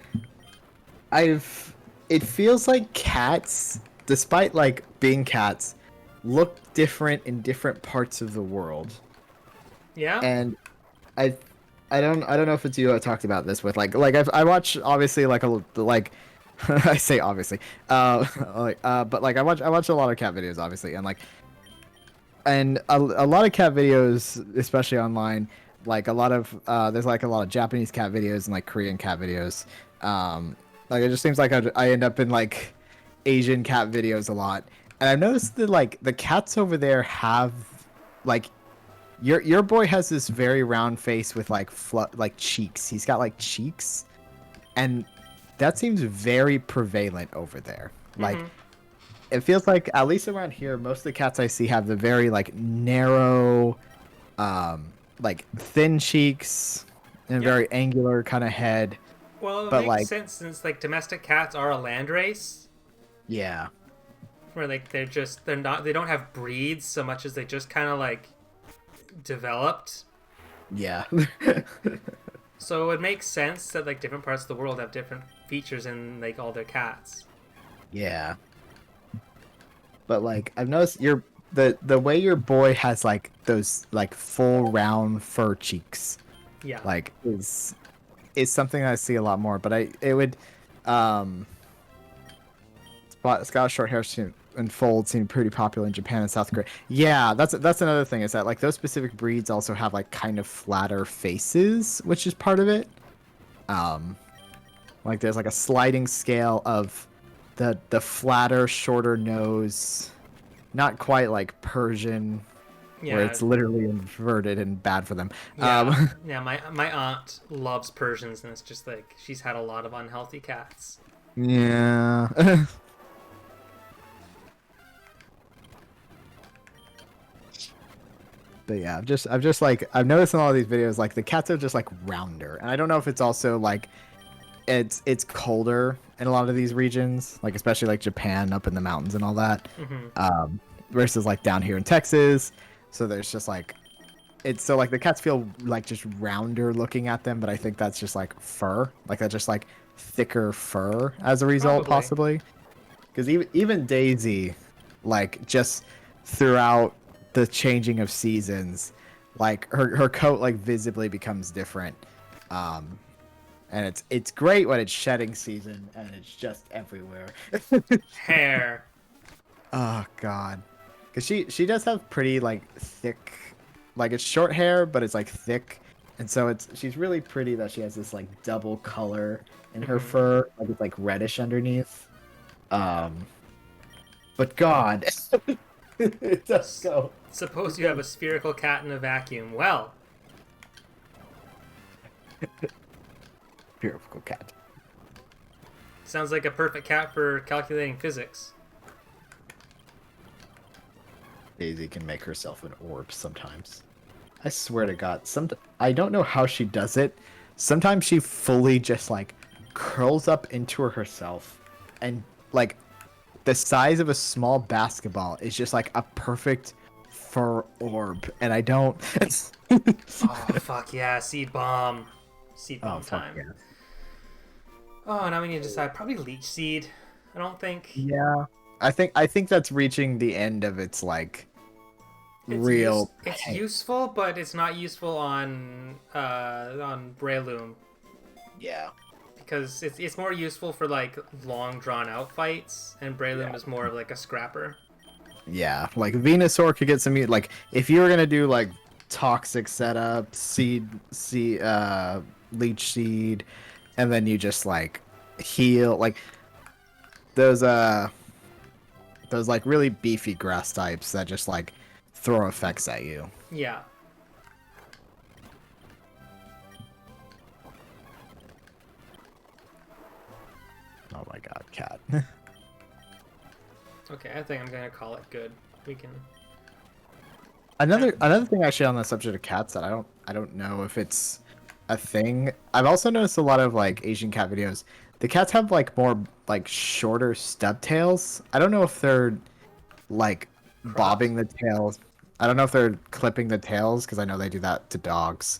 it feels like cats, despite like being cats, look different in different parts of the world. Yeah? And I don't know if it's you I talked about this with I watch obviously like I say obviously but like I watch a lot of cat videos obviously and a lot of cat videos especially online like a lot of there's like a lot of Japanese cat videos and like Korean cat videos like it just seems like I end up in like Asian cat videos a lot and I've noticed that like the cats over there have like your boy has this very round face with like cheeks. He's got like cheeks, and that seems very prevalent over there. Like, it feels like at least around here, most of the cats I see have the very like narrow, like thin cheeks and Yeah. very angular kind of head. Well, it But, makes like- sense since like domestic cats are a land race. Yeah, Where like they don't have breeds so much as they just kind of like developed. yeah, So it makes sense that like different parts of the world have different features in like all their cats. yeah. But like I've noticed the way your boy has like those like full round fur cheeks. Yeah. Like is something I see a lot more, but Scottish short hair and folds seem pretty popular in Japan and South Korea. Yeah, that's another thing is that like those specific breeds also have like kind of flatter faces, which is part of it. Like there's like a sliding scale of the flatter, shorter nose, not quite like Persian, where it's literally inverted and bad for them. Yeah, yeah. My aunt loves Persians, and it's just like she's had a lot of unhealthy cats. Yeah. But yeah, I've noticed in all of these videos like the cats are just like rounder, and I don't know if it's also like it's colder in a lot of these regions, like especially like Japan up in the mountains and all that, versus like down here in Texas. So there's just like so like the cats feel like just rounder looking at them, but I think that's just like fur, like that's just like thicker fur as a result, Probably. possibly. Because even Daisy, like just throughout the changing of seasons, like her coat like visibly becomes different, and it's great when it's shedding season and it's just everywhere. Hair. Oh god, because she does have pretty like thick, like it's short hair but it's like thick, and so she's really pretty that she has this like double color in her fur, like it's like reddish underneath. But god, it does go. Suppose you have a spherical cat in a vacuum. Well, Beautiful cat. Sounds like a perfect cat for calculating physics. Daisy can make herself an orb sometimes. I swear to God, I don't know how she does it. Sometimes she fully just like curls up into herself, and like the size of a small basketball is just like a perfect fur orb, and I don't. Oh fuck yeah, seed bomb. Seed bomb fuck time. yeah. Oh, now we need to decide. Probably leech seed. I don't think Yeah, I think that's reaching the end of its like real. It's pain. useful, but it's not useful on Breloom Yeah. because it's more useful for like long drawn out fights, and Breloom Yeah. is more of like a scrapper. Yeah, like Venusaur could get some like if you were gonna do like toxic setup, leech seed, and then you just like heal like those like really beefy grass types that just like throw effects at you. Yeah. Oh my god, cat. Okay, I think I'm gonna call it good. We can. Another thing actually on the subject of cats that I don't know if it's a thing. I've also noticed a lot of like Asian cat videos. The cats have like more like shorter stub tails. I don't know if they're like bobbing the tails. I don't know if they're clipping the tails because I know they do that to dogs.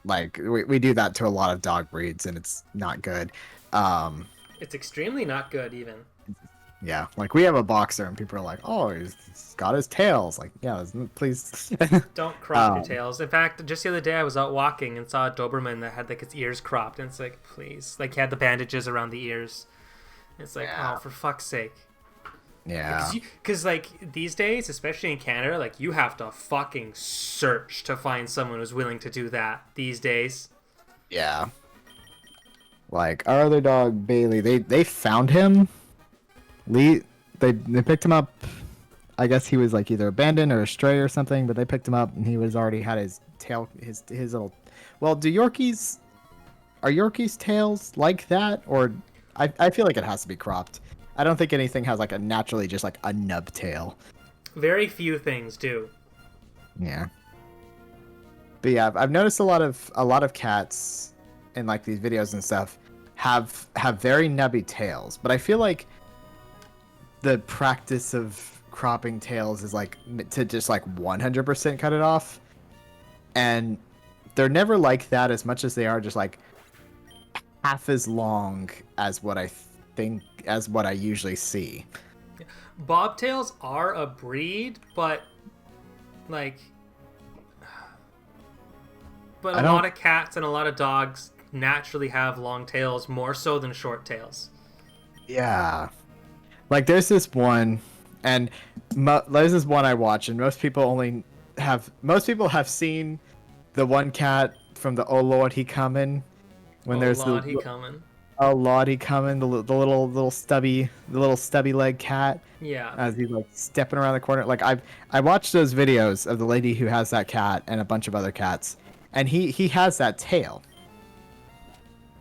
Like we do that to a lot of dog breeds and it's not good. It's extremely not good, even. Yeah, like we have a boxer and people are like, "Oh, he's got his tails." Like, yeah, please. Don't crop your tails. In fact, just the other day I was out walking and saw a Doberman that had like its ears cropped, and it's like, please, like he had the bandages around the ears. It's like, Yeah. oh, for fuck's sake. Yeah. Because like these days, especially in Canada, like you have to fucking search to find someone who's willing to do that these days. Yeah. Like our other dog Bailey, they found him. They picked him up. I guess he was like either abandoned or a stray or something, but they picked him up and he was already had his tail his little. Well, are Yorkies tails like that, or I feel like it has to be cropped. I don't think anything has like a naturally just like a nub tail. Very few things do. Yeah. But yeah, I've noticed a lot of cats in like these videos and stuff have very nubby tails, but I feel like the practice of cropping tails is like to just like 100% cut it off, and they're never like that as much as they are just like half as long as what I usually see. Bobtails are a breed, but like, but a lot of cats and a lot of dogs naturally have long tails more so than short tails. Yeah. Like there's this one, and there's this one I watch, and most people have seen the one cat from the Oh Lord He Comin', when there's He coming. Oh Lord He Comin', the little stubby leg cat. Yeah. As he's like stepping around the corner. Like I watched those videos of the lady who has that cat and a bunch of other cats, and he has that tail.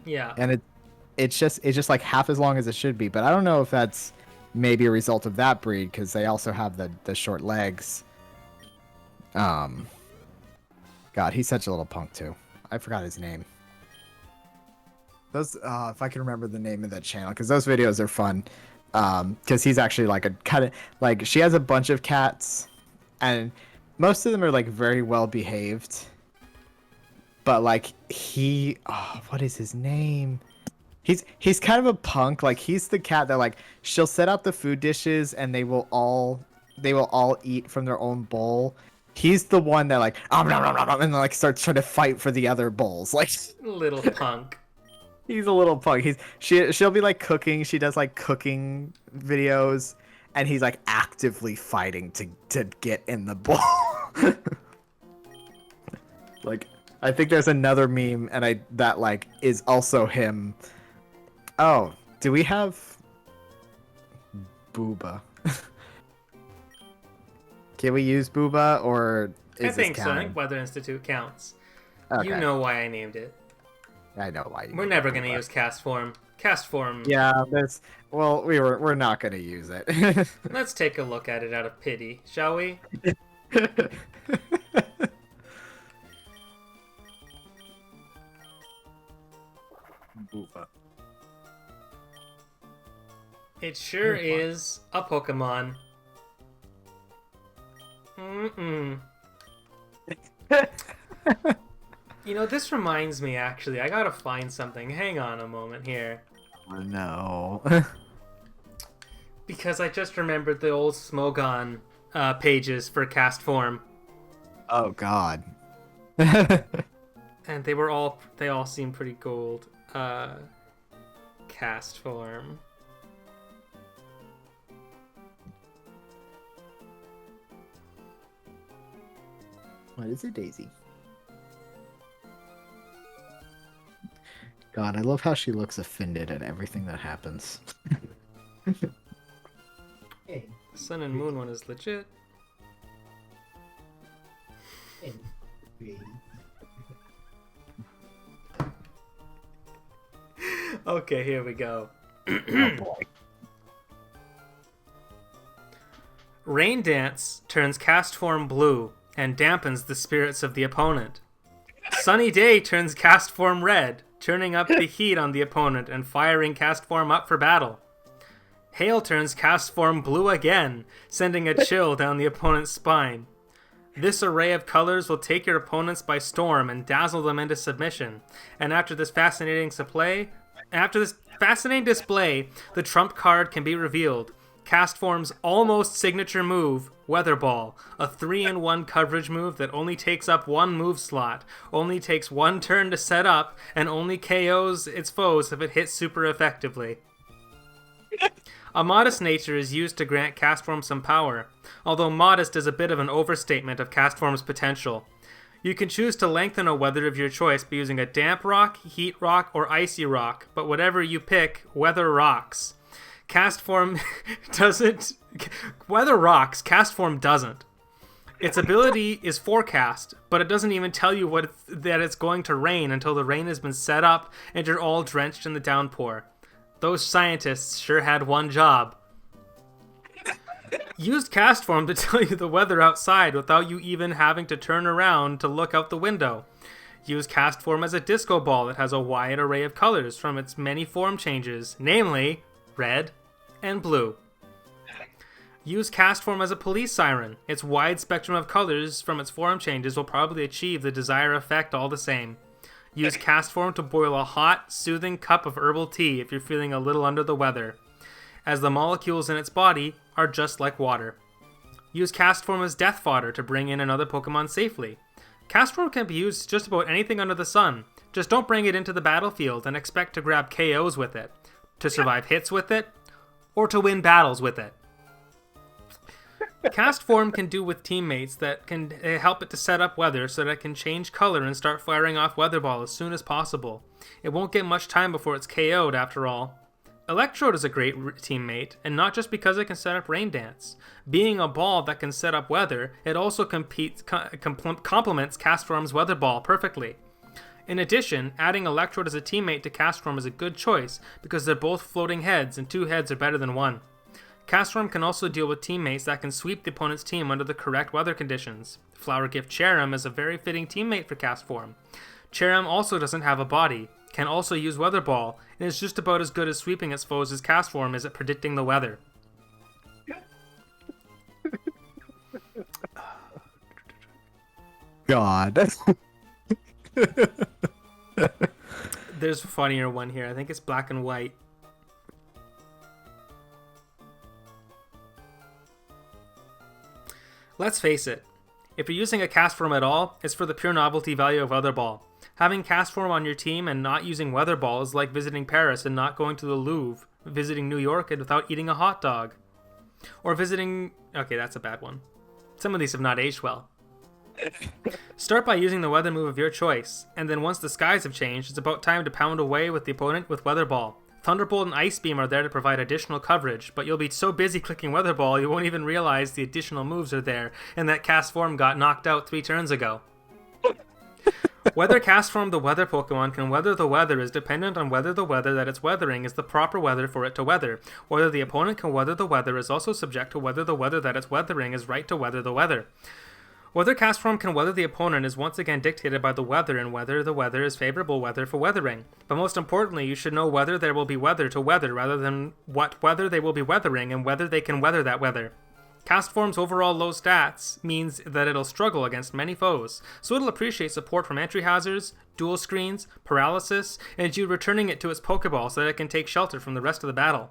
Yeah. And it's just like half as long as it should be, but I don't know if that's maybe a result of that breed because they also have the short legs. God, he's such a little punk too. I forgot his name. Those if I can remember the name of that channel, because those videos are fun. Because he's actually like a kind of like she has a bunch of cats, and most of them are like very well behaved. But like what is his name? He's kind of a punk. Like he's the cat that like she'll set out the food dishes and they will all eat from their own bowl. He's the one that like and like starts trying to fight for the other bowls. Like Little punk. He's a little punk. She'll be like cooking. She does like cooking videos, and he's like actively fighting to get in the bowl. Like I think there's another meme, and that like is also him. Oh, do we have Booba? Can we use Booba, or is I think this so. I counting? think Weather Institute counts. Okay. You know why I named it. I know why. We're never going to use cast form. Cast form. Yeah, that's well, we're not gonna use it. Let's take a look at it out of pity, shall we? Boofa. It sure is a Pokemon. You know, this reminds me, actually. I gotta find something. Hang on a moment here. Oh, no. Because I just remembered the old Smogon pages for cast form. Oh God. And they all seem pretty gold. Cast form. What is it, Daisy? God, I love how she looks offended at everything that happens. Sun and Moon one is legit. Okay, here we go. Oh boy. Rain Dance turns cast form blue and dampens the spirits of the opponent. Sunny Day turns cast form red, turning up the heat on the opponent and firing cast form up for battle. Hail turns cast form blue again, sending a chill down the opponent's spine. This array of colors will take your opponents by storm and dazzle them into submission. And after this fascinating display, the trump card can be revealed. Cast form's almost signature move, Weather Ball, a 3-in-1 coverage move that only takes up one move slot, only takes one turn to set up, and only KOs its foes if it hits super effectively. A modest nature is used to grant cast form some power, although modest is a bit of an overstatement of cast form's potential. You can choose to lengthen a weather of your choice by using a damp rock, heat rock, or icy rock, but whatever you pick, weather rocks. Cast form doesn't. Weather rocks, cast form doesn't. Its ability is forecast, but it doesn't even tell you that it's going to rain until the rain has been set up and you're all drenched in the downpour. Those scientists sure had one job. Used cast form to tell you the weather outside without you even having to turn around to look out the window. Use cast form as a disco ball that has a wide array of colors from its many form changes, namely red and blue. Use cast form as a police siren. Its wide spectrum of colors from its form changes will probably achieve the desired effect all the same. Use cast form to boil a hot, soothing cup of herbal tea if you're feeling a little under the weather, as the molecules in its body are just like water. Use cast form as death fodder to bring in another Pokemon safely. Cast form can be used just about anything under the sun. Just don't bring it into the battlefield and expect to grab KOs with it, to survive hits with it, or to win battles with it. Cast form can do with teammates that can help it to set up weather so that it can change color and start firing off Weather Ball as soon as possible. It won't get much time before it's KO'd after all. Electrode is a great teammate, and not just because it can set up Rain Dance. Being a ball that can set up weather, it also complements Cast Form's Weather Ball perfectly. In addition, adding Electrode as a teammate to Cast Form is a good choice because they're both floating heads and 2 heads are better than 1. Cast Form can also deal with teammates that can sweep the opponent's team under the correct weather conditions. Flower Gift Cherrim is a very fitting teammate for Cast Form. Cherrim also doesn't have a body, can also use Weather Ball, and is just about as good at sweeping its foes as Cast Form is at predicting the weather. God. There's a funnier one here. I think it's black and white. Let's face it, if you're using a cast form at all, it's for the pure novelty value of Weather Ball. Having cast form on your team and not using Weather Ball is like visiting Paris and not going to the Louvre, visiting New York and without eating a hot dog. Or visiting... Okay, that's a bad one. Some of these have not aged well. Start by using the weather move of your choice, and then once the skies have changed, it's about time to pound away with the opponent with Weather Ball. Thunderbolt and Ice Beam are there to provide additional coverage, but you'll be so busy clicking Weather Ball you won't even realize the additional moves are there, and that cast form got knocked out 3 turns ago. Whether cast from the weather Pokemon can weather the weather is dependent on whether the weather that it's weathering is the proper weather for it to weather. Whether the opponent can weather the weather is also subject to whether the weather that it's weathering is right to weather the weather. Whether cast form can weather the opponent is once again dictated by the weather and whether the weather is favorable weather for weathering. But most importantly, you should know whether there will be weather to weather rather than what weather they will be weathering and whether they can weather that weather. Cast form's overall low stats means that it'll struggle against many foes, so it'll appreciate support from entry hazards, dual screens, paralysis, and you returning it to its Pokeball so that it can take shelter from the rest of the battle.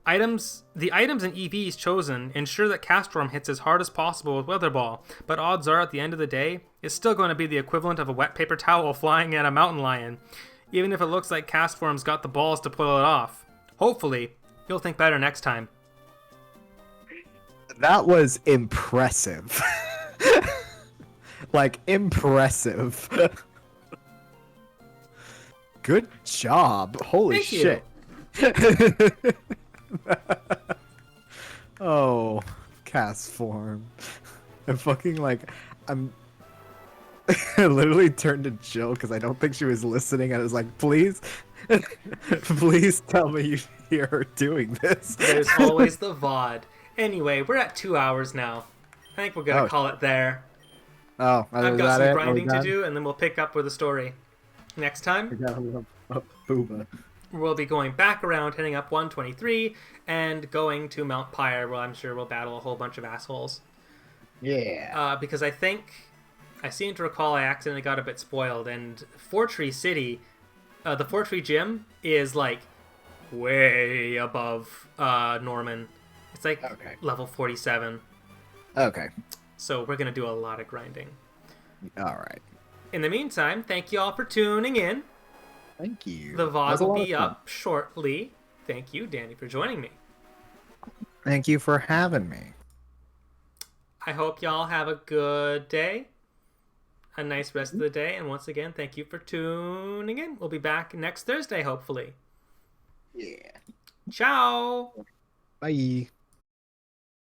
The items and EVs chosen ensure that Castform hits as hard as possible with Weather Ball, but odds are at the end of the day, it's still going to be the equivalent of a wet paper towel flying at a mountain lion, even if it looks like Castform's got the balls to pull it off. Hopefully, you'll think better next time. That was impressive. Like, impressive. Good job. Holy Thank you. shit. Oh, cast form. I'm fucking like, I literally turned to Jill because I don't think she was listening. And I was like, please, please tell me you hear her doing this. There's always the VOD. Anyway, we're at 2 hours now. I think we're gonna Oh. call it there. Oh, I've is got that some it? grinding Are to we do, and then we'll pick up with the story. Next time, done? Booba. we'll be going back around, heading up 123, and going to Mount Pyre, where I'm sure we'll battle a whole bunch of assholes. Yeah. Because I seem to recall I accidentally got a bit spoiled, and Fortree City, the Fortree Gym, is like way above Norman. It's like Okay. level 47. Okay. So we're going to do a lot of grinding. All right. In the meantime, thank you all for tuning in. Thank you. The That VOD was a will lot be of fun. up shortly. Thank you, Danny, for joining me. Thank you for having me. I hope y'all have a good day, a nice rest of the day, and once again, thank you for tuning in. We'll be back next Thursday, hopefully. Yeah. Ciao! Bye.